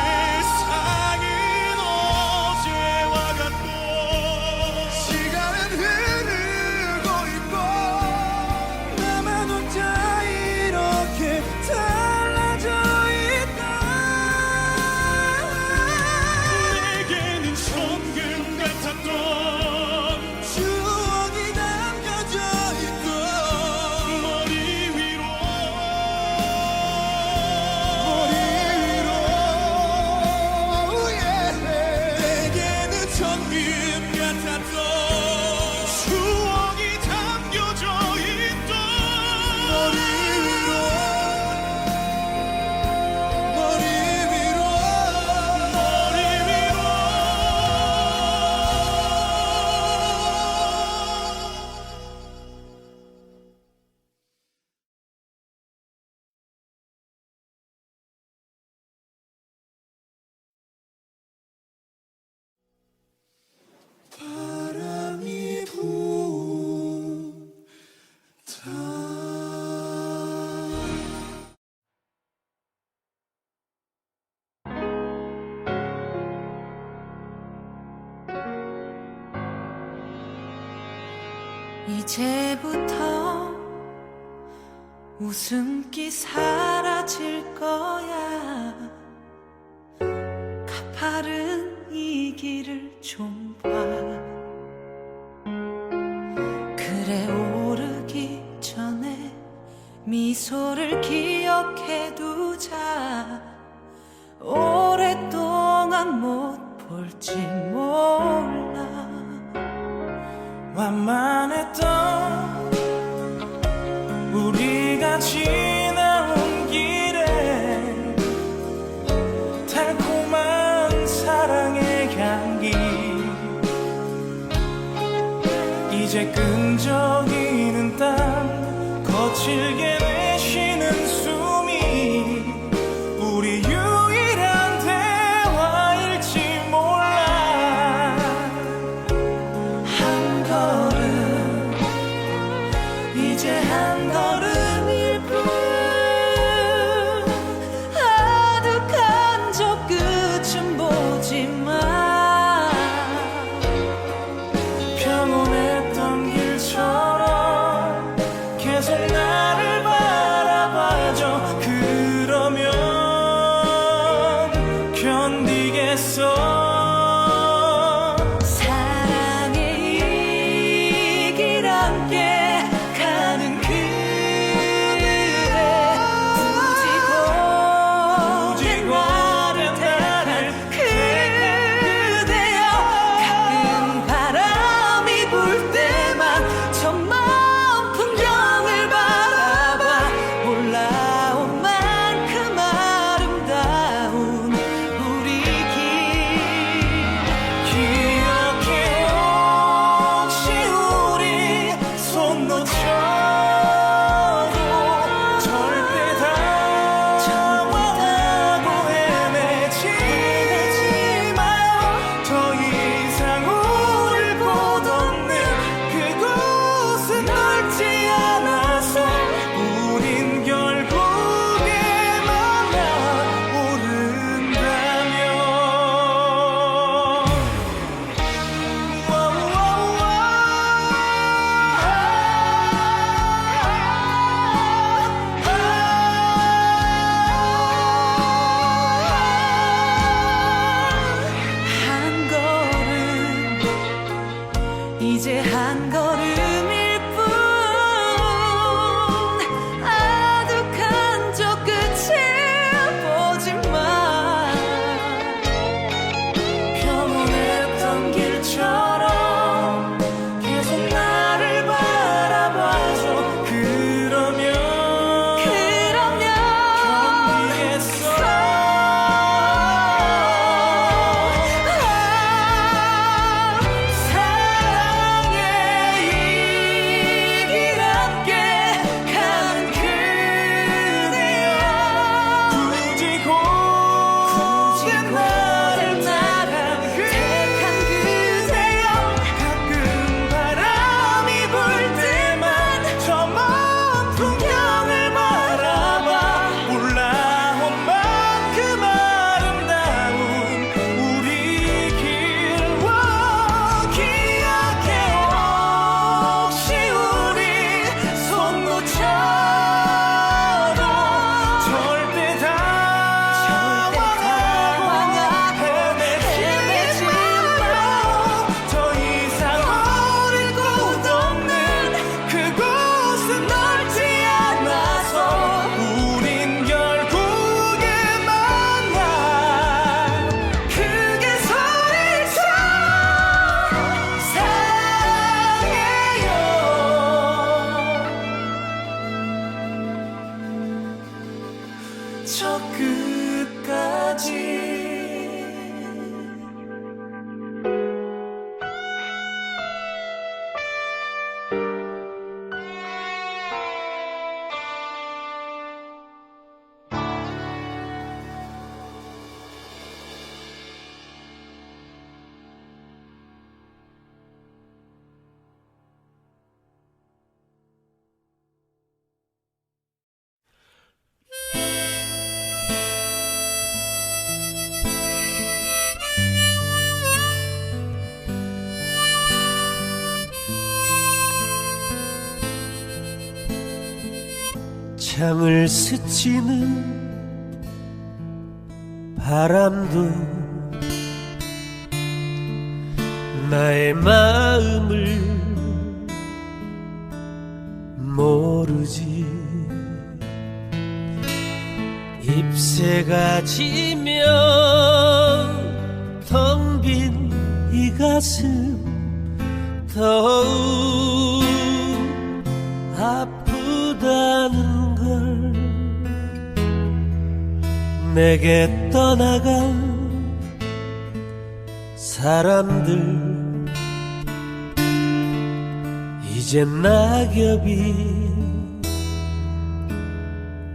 세상은 어제와 같고 시간은 흐르고 있고 나만 혼자 이렇게 달라져 있다. 내게는 천금 같았던 추억이 남겨져 있고 머리 위로 내게는 천금 같았던 추억이 담겨져 있던 머리 위로 바람이 분다. 이제부터 웃음기 사라질 거야. 가파른 이 길을 좀 봐. 그래 오르기 전에 미소를 기억해 두자. 오랫동안 못 볼지 몰라. 완만했던 우리가 지나온 길에 이제 끈적이는 땀 거칠게 내쉬는 숨이 우리 유일한 대화일지 몰라. 한 걸음 이제 한 걸음일 뿐 아득한 저 끝은 보지만 평온했던 길처럼 계속 나를 바라봐줘. 그러면 견디겠어. 사랑의 이 길 함께 가는 그대 굳이 고된 나를 그대여. 가끔 바람이 불 때만 저먼 풍경을 바라봐 올라온 만큼 아름다운 우리 길. 기억해 혹시 우리 손 놓쳐도 절대 당황하고 헤매지 마요. 더 이상 우릴 못 얻는 그곳은 넓지 않아서 우린 결국에 만나 오른다면. 한 걸음 이제 한 걸음일 뿐 아득한 저 끝을 보지만 평온했던 길처럼 계속 나를 바라봐줘. 그러면 견디겠어. 사랑의 이 길 함께 가는 그대여. 굳이 고된 나를 택한 그대여. 가끔 바람이 불 때만 저 먼 풍경을 바라봐 올라온 만큼 아름다운 우리 길과. 기억해 혹시 우리 손 놓쳐도 절대 당황하고 헤매지 마요. 더 이상 우릴 못 얻는 그곳은 넓지 않아서 우린 결국에 만나 크게 소리쳐 사랑해요. 저 끝까지. 창을 스치는 바람도 나의 마음을 모르지. 잎새가 지면 텅 빈 이 가슴 더욱 아프다는 걸. 내게 떠나간 사람들 이젠 낙엽이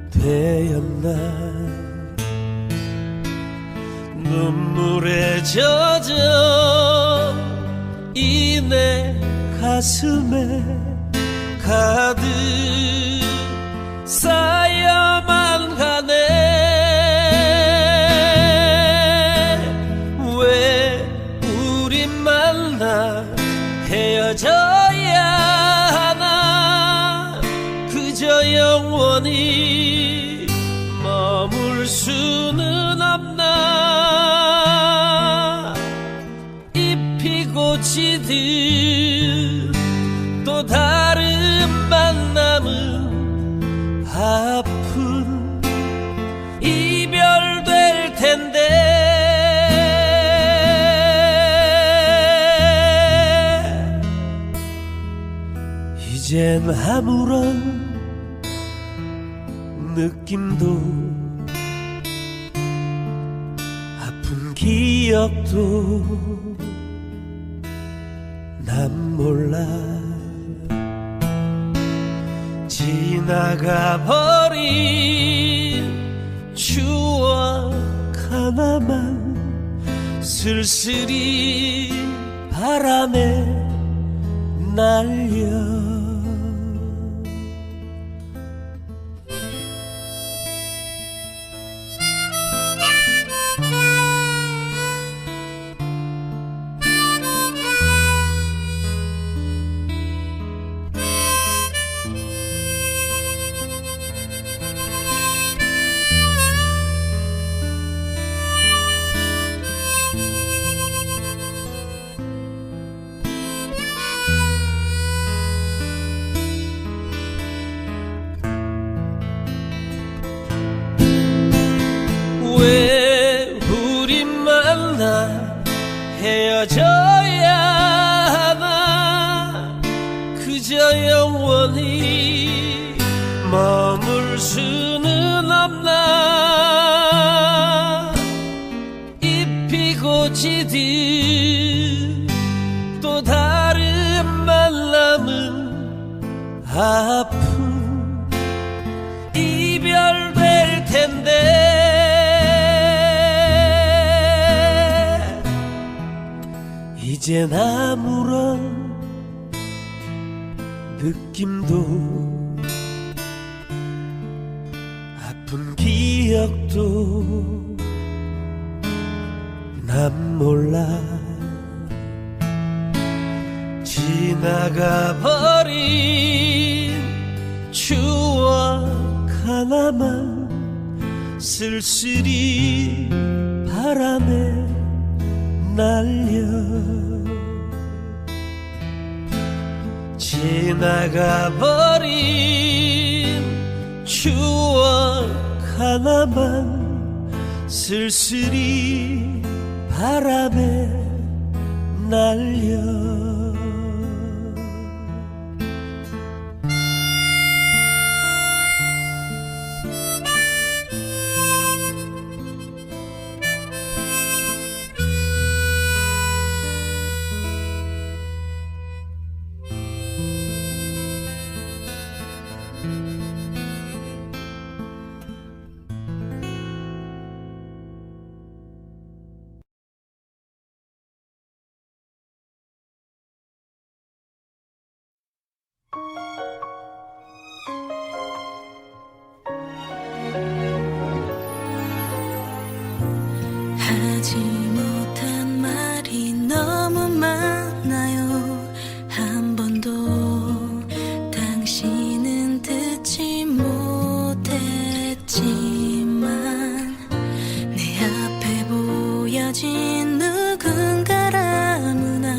되었나 눈물에 젖어 이 내 가슴에 가득 쌓여만 가네 왜 우리 만나 헤어져야 하나 그저 영원히 머물 수는 없나 잎이 고치듯 또 다른 만남은 아픈 이별될 텐데 이젠 아무런 느낌도 아픈 기억도 난 몰라 지나가 버린 추억 하나만 쓸쓸히 바람에 날려 왜 우리 만나 헤어져야 하나 그저 영원히 머물 수는 없나 잎이 고치듯 또 다른 만남은 아픈 이별될 텐데 이젠 아무런 느낌도 아픈 기억도 난 몰라 지나가 버린 추억 하나만 쓸쓸히 바람에 날려 지나가 버린 추억 하나만 쓸쓸히 바람에 날려 하지 못한 말이 너무 많아요 한 번도 당신은 듣지 못했지만 내 앞에 보여진 누군가라무나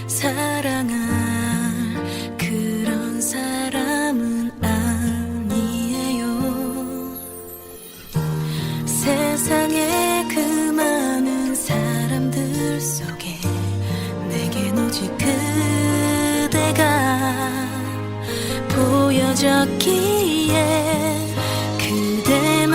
사랑할 그런 사람은 아니에요 세상에 그 많은 사람들 속에 내겐 오직 그대가 보여졌기에 그대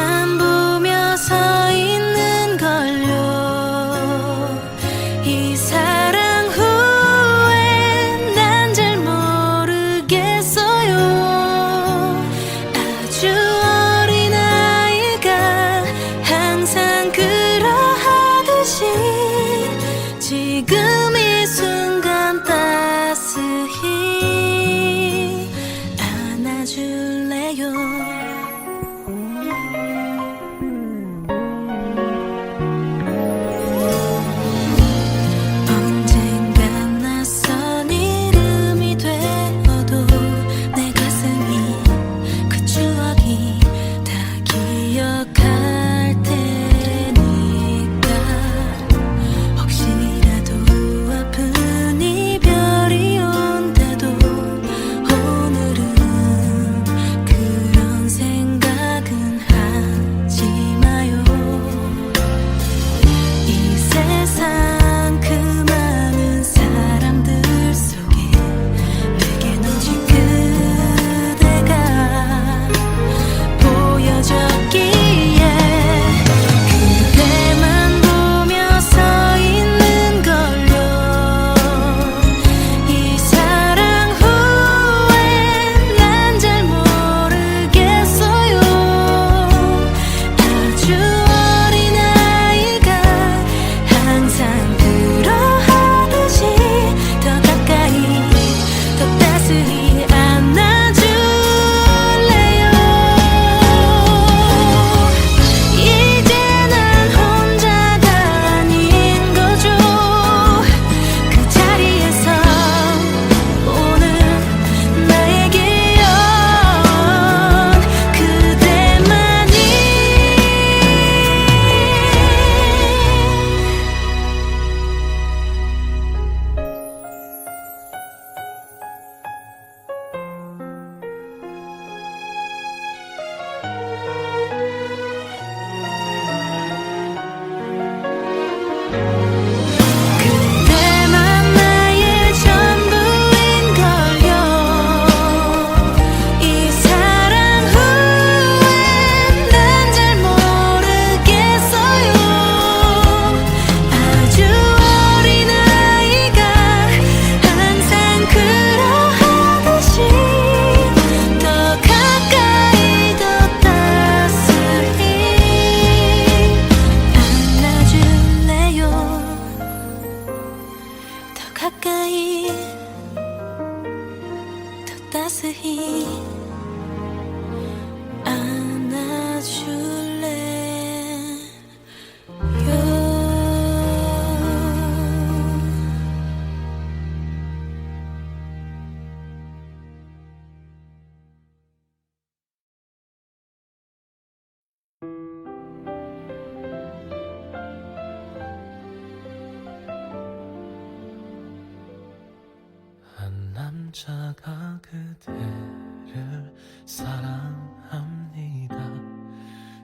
남자가 그대를 사랑합니다.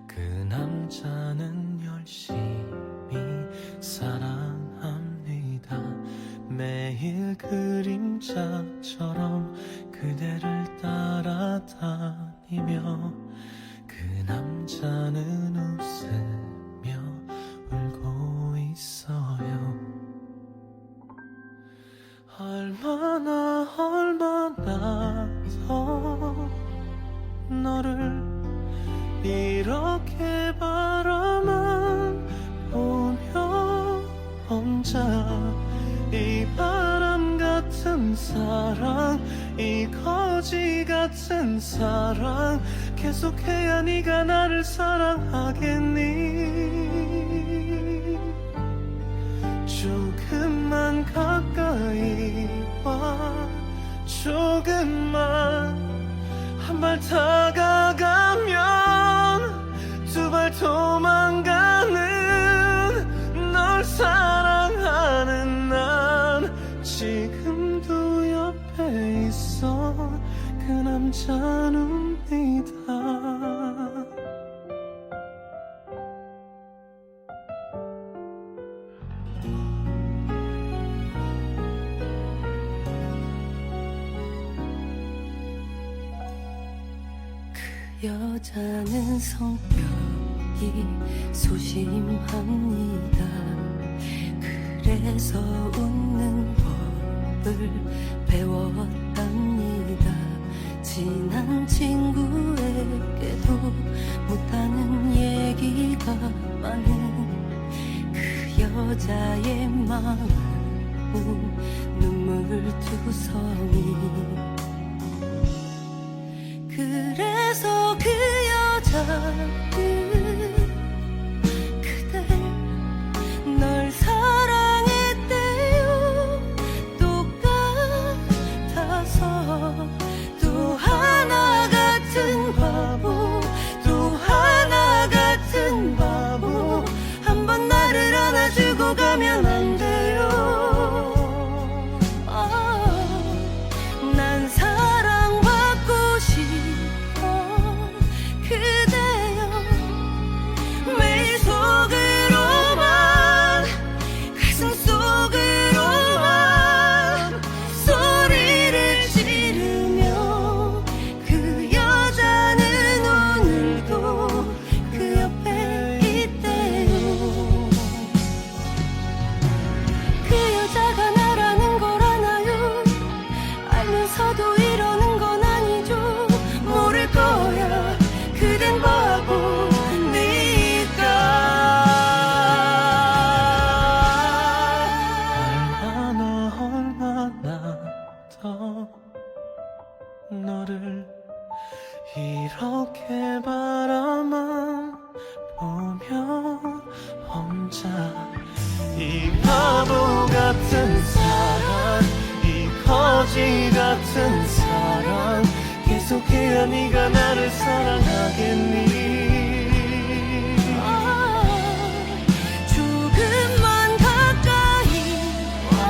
그 남자는 열심히 사랑합니다. 매일 그림자처럼 그대를 따라다니며 그 남자는 웃으며 울고 있어요. 얼마나 더 너를 이렇게 바라만 보며 혼자 이 바람 같은 사랑, 이 거지 같은 사랑 계속해야 네가 나를 사랑하겠니? 조금만 가까이 와, 조금만 한 발 다가가면 두 발 도망가는 널 사랑하는 난 지금도 옆에 있어. 그 남자입니다. 여자는 성격이 소심합니다. 그래서 웃는 법을 배웠답니다. 친한 친구에게도 못하는 얘기가 많은 그 여자의 마음은 눈물투성이. 그래서 그 여자는 그댈 널 사랑했대요. 똑같아서 또 하나 같은 바보, 또 하나 같은 바보. 한번 나를 안아주고 가면 안 돼요. 난 사랑받고 싶어 그대여. 매일 속으로만 가슴 속으로만 소리를 지르며 그 여자는 오늘도 그 옆에 있대요. 그 여자가 나라는 걸 아나요? 알면서도 이러는 건 아니죠. 모를 거야 그댄 바보니까. 얼마나 더 너를 이렇게 바라만 보며 혼자 이 바보 같은 사랑, 이 거지 같은 사랑 계속해야 네가 나를 사랑하겠니? 조금만 가까이 와,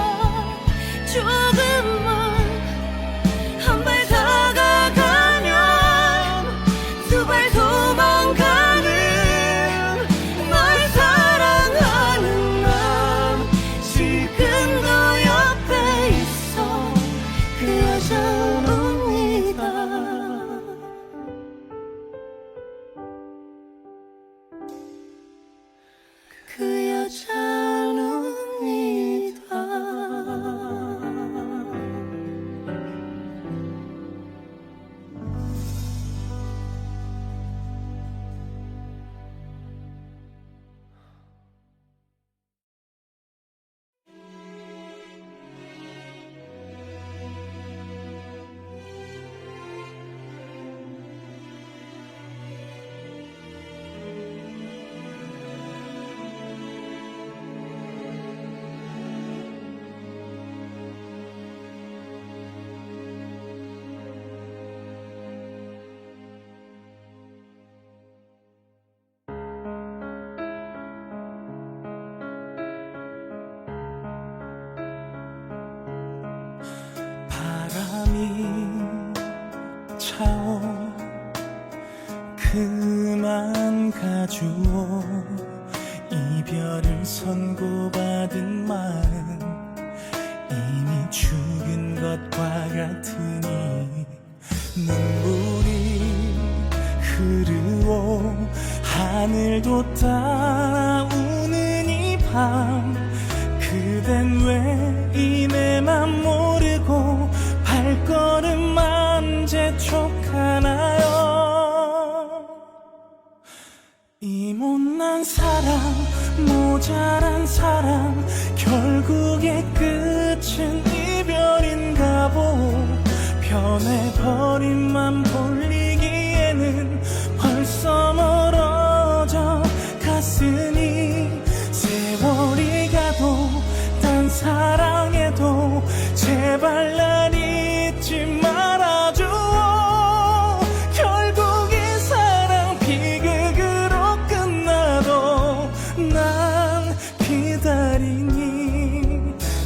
조금만 한 발 다가가면 두 발 도망가는 널 사랑하는 난 지금도 옆에 있어. 그 여자입니다. 그만 가주오. 이별을 선고받은 마음 이미 죽은 것과 같으니 눈물이 흐르오. 하늘도 따라 우는 이 밤 그댄 왜 내 맘 모르고 발걸음만 재촉하나요. 이 못난 사랑 모자란 사랑 결국의 끝은 이별인가 보. 변해버린 맘 돌리기에는 벌써 멀어져 갔으니 세월이 가도 딴 사랑해도 제발 날 잊지 말아줘. 결국 이 사랑 비극으로 끝나도 난 기다리니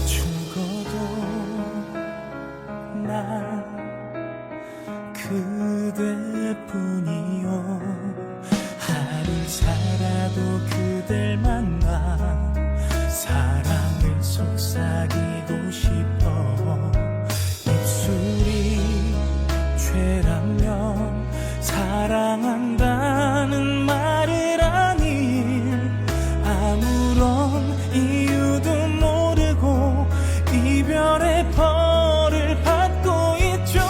죽어도 난 그대뿐이요. 하루 살아도 그댈 만나 사랑을 속삭이고 싶어. 입술이 죄라면 사랑한다는 말을 아니 아무런 이유도 모르고 이별의 벌을 받고 있죠.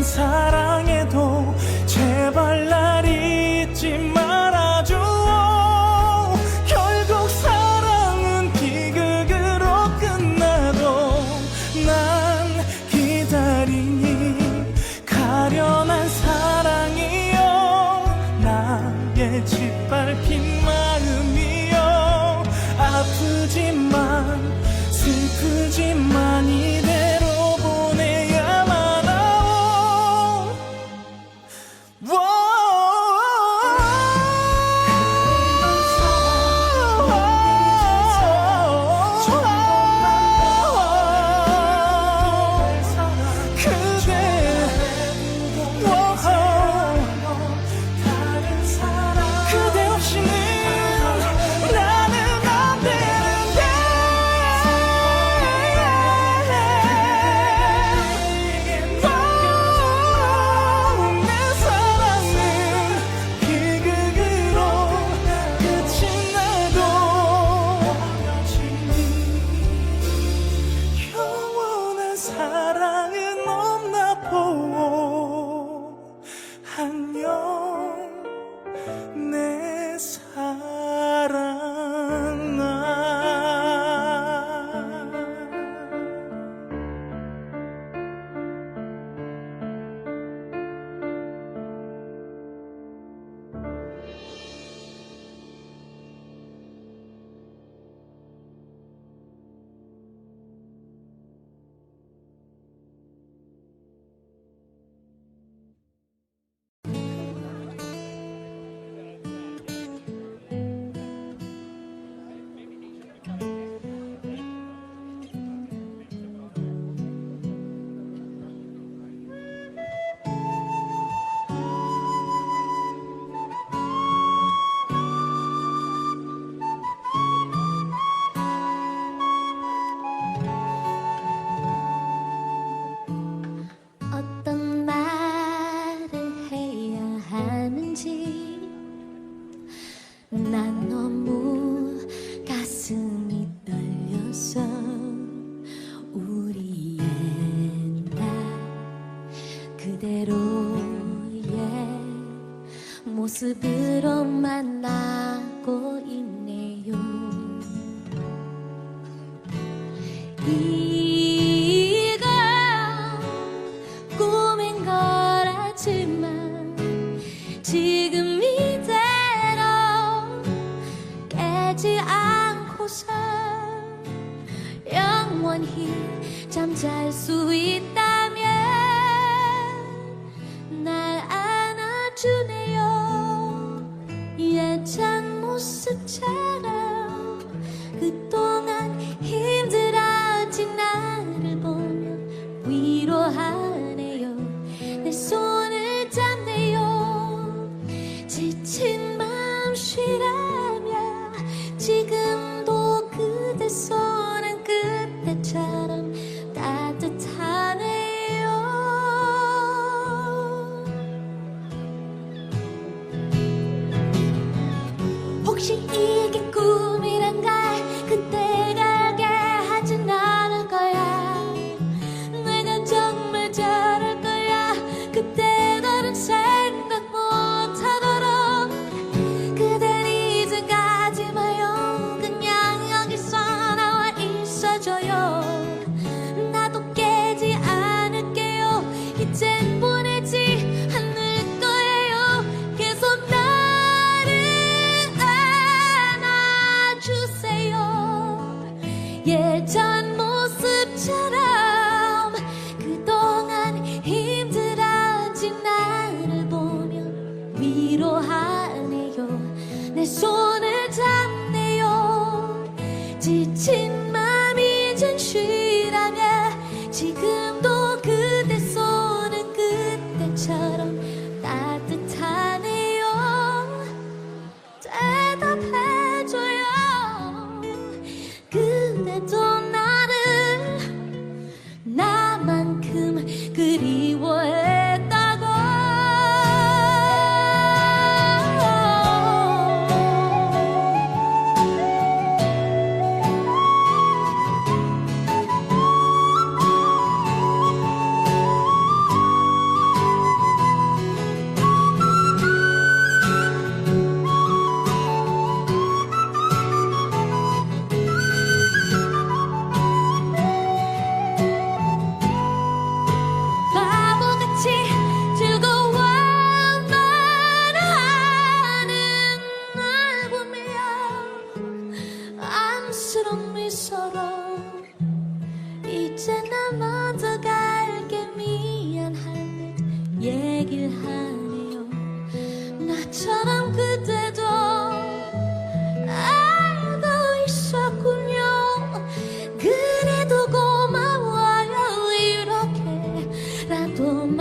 사랑해도 제발 날 잊지 말아줘. 결국 사랑은 비극으로 끝나도 난 기다리니 가련한 사랑이여. 나의 짓밟힌 마음이여. 아프지만 슬프지만 이대로 보내야만 하오. 그대 없이는 나는 안 되는데. 내 사랑은 비극으로 끝이 나도 영원한 사랑은 없나 보오. 안녕 내 사랑아. 어떤 말을 해야 하는지 난 너무 가슴이 떨려서 우리의 나 그대로의 모습으로 만나고 있네요. 이건 꿈인 걸 알지만 지금 이대로 깨지 않고서 영원히 잠잘 수 있다면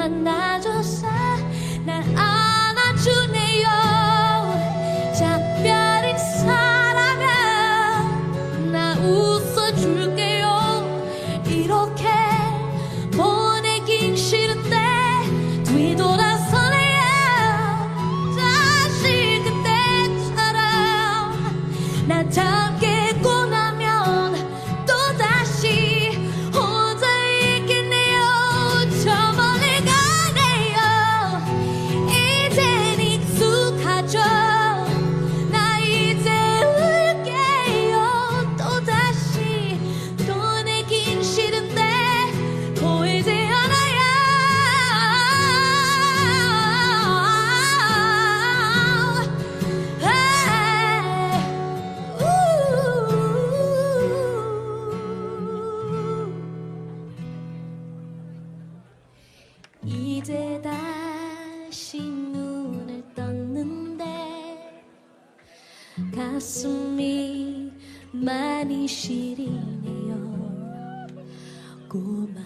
만나줘서 날 안아주네요. 작별인 사람은 나 웃어줄게요. 이렇게 보내긴 싫은데 뒤돌아서네요. 다시 그때처럼 나 잠겠고 나면 또다시 혼자 있겠네요. 저 멀리 가네요. 이젠 익숙하죠. 나 이제 울게요. 또다시 보내긴 싫은데 보이지 않아요. 이제 다시 눈을 떴는데 가슴이 많이 시리네요. 고마워요.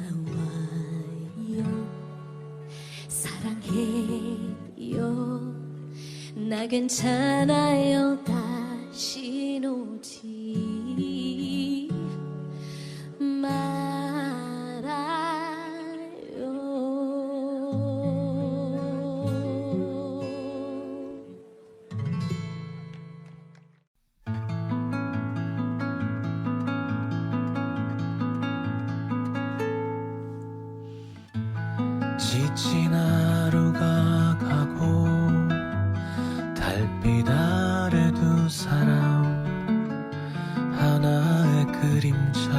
사랑해요. 나 괜찮아요. 다시 오지 말아요. 지친 하루가 가고 달빛 아래 두 사람 하나의 그림자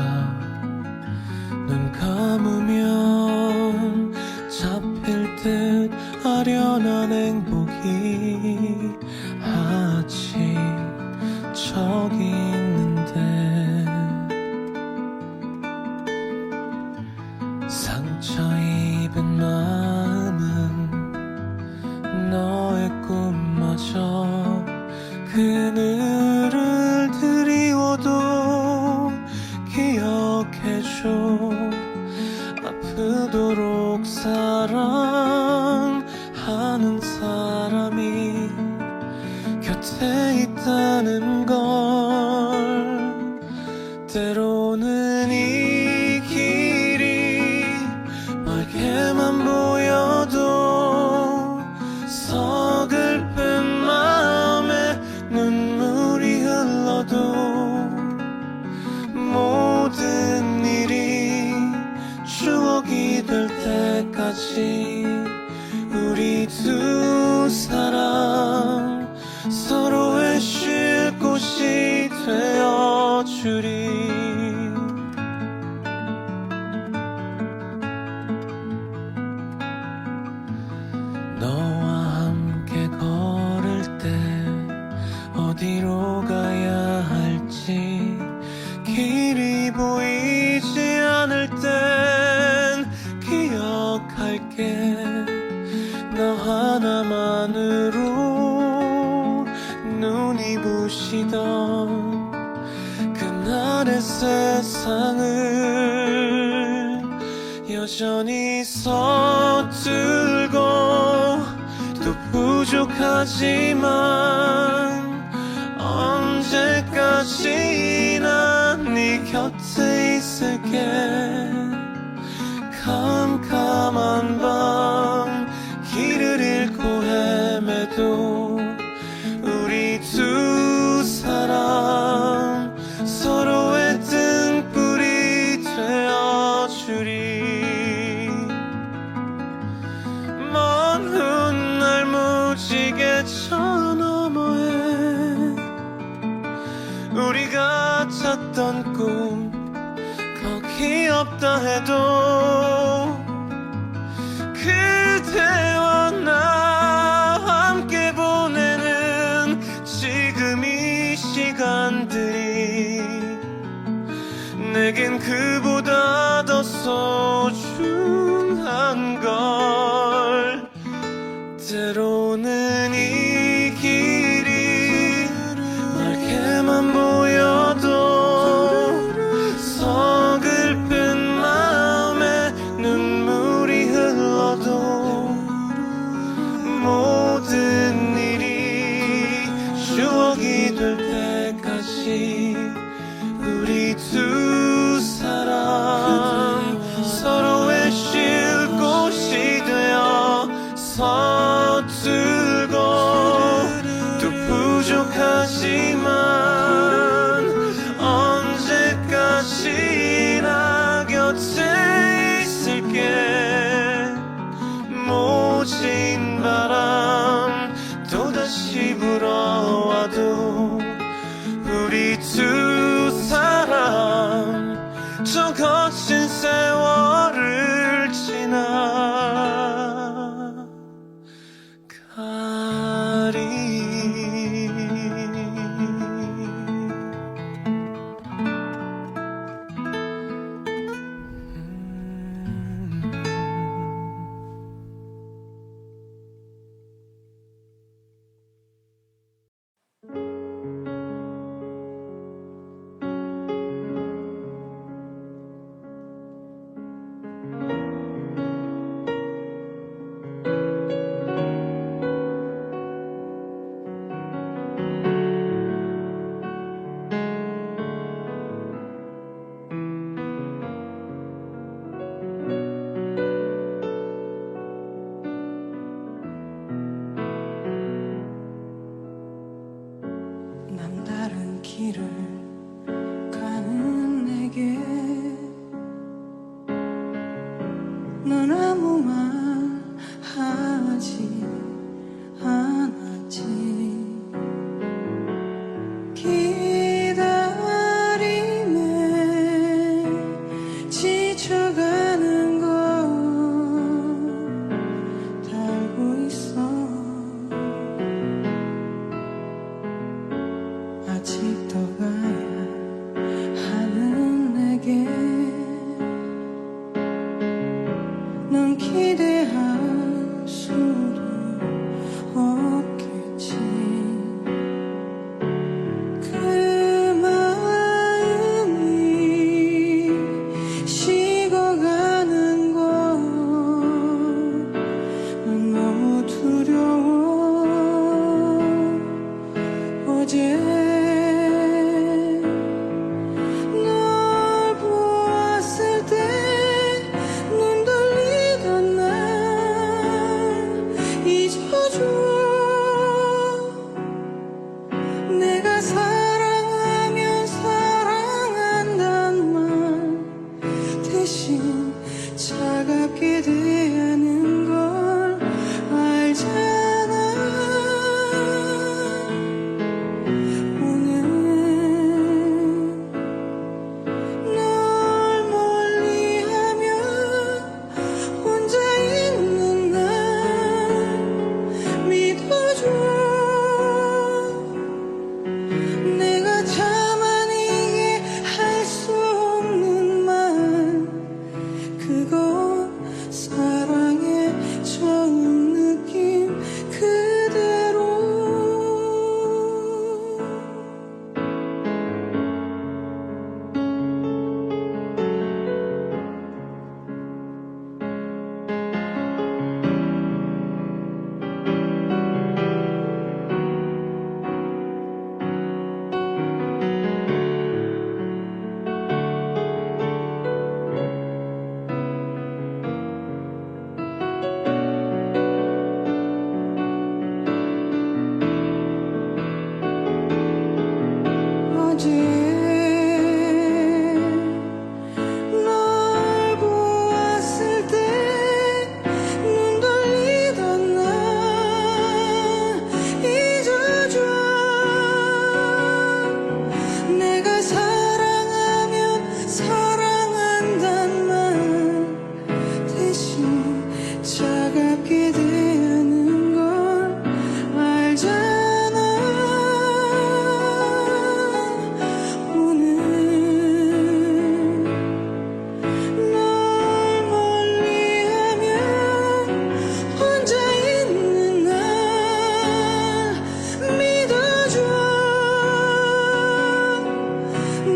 눈 감으면 잡힐 듯 아련한 행복이 아직 저기 있는데 상처 입은 마음은 너의 꿈마저 그늘을 드리워도 기억해줘. 아프도록 사랑하는 사람이 곁에 있다는 걸. 때로는 이 길이 멀게만 보여도 서글픈 마음에 눈물이 흘러도 모든 일이 추억이 될 때까지 우리 두 사람 서로의 쉴 곳이 되어주리. 너와 함께 걸을 때 어디로 가야 할지 길이 보이지 않을 땐 기억할게. 너 하나만으로 눈이 부시던 그날의 세상을 여전히 서툴고 또 부족하지만 언제까지나 네 곁에 있을게. 캄캄한 밤 길을 잃고 헤매도 우리 두 사람 서로의 등불이 되어주리. 먼 훗날 무지개 저 너머에 우리가 찾던 꿈 거기 없다 해도 그대와 나 함께 보내는 지금 이 시간들이 내겐 그보다 더 소중한 걸. 때로는 이 길이 멀게만 보여도 서글픈 마음에 눈물이 흘러도 기대할 수도 없겠지. 그 마음이 식어가는 건 너무 두려워. 어제 널 보았을 때 눈 돌리던 날 잊어줘. 내가 사랑하면 사랑한단 말 대신 차갑게 대하는 걸 알잖아. 오늘 널 멀리하며 혼자 있는 날 믿어줘. 내가 참아내게 할 수 없는 말 그건 사랑의 처음 느낌 그대로. 어제 널 보았을 때 눈 돌리던 날 잊어줘. 내가 사랑하면 사랑한단 말 대신 차갑게 대하는 걸 알잖아. 오늘 널 멀리하며 혼자 있는 날 믿어줘.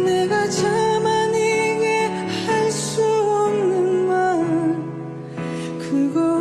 내가 참아내게 할 수 없는 말 그거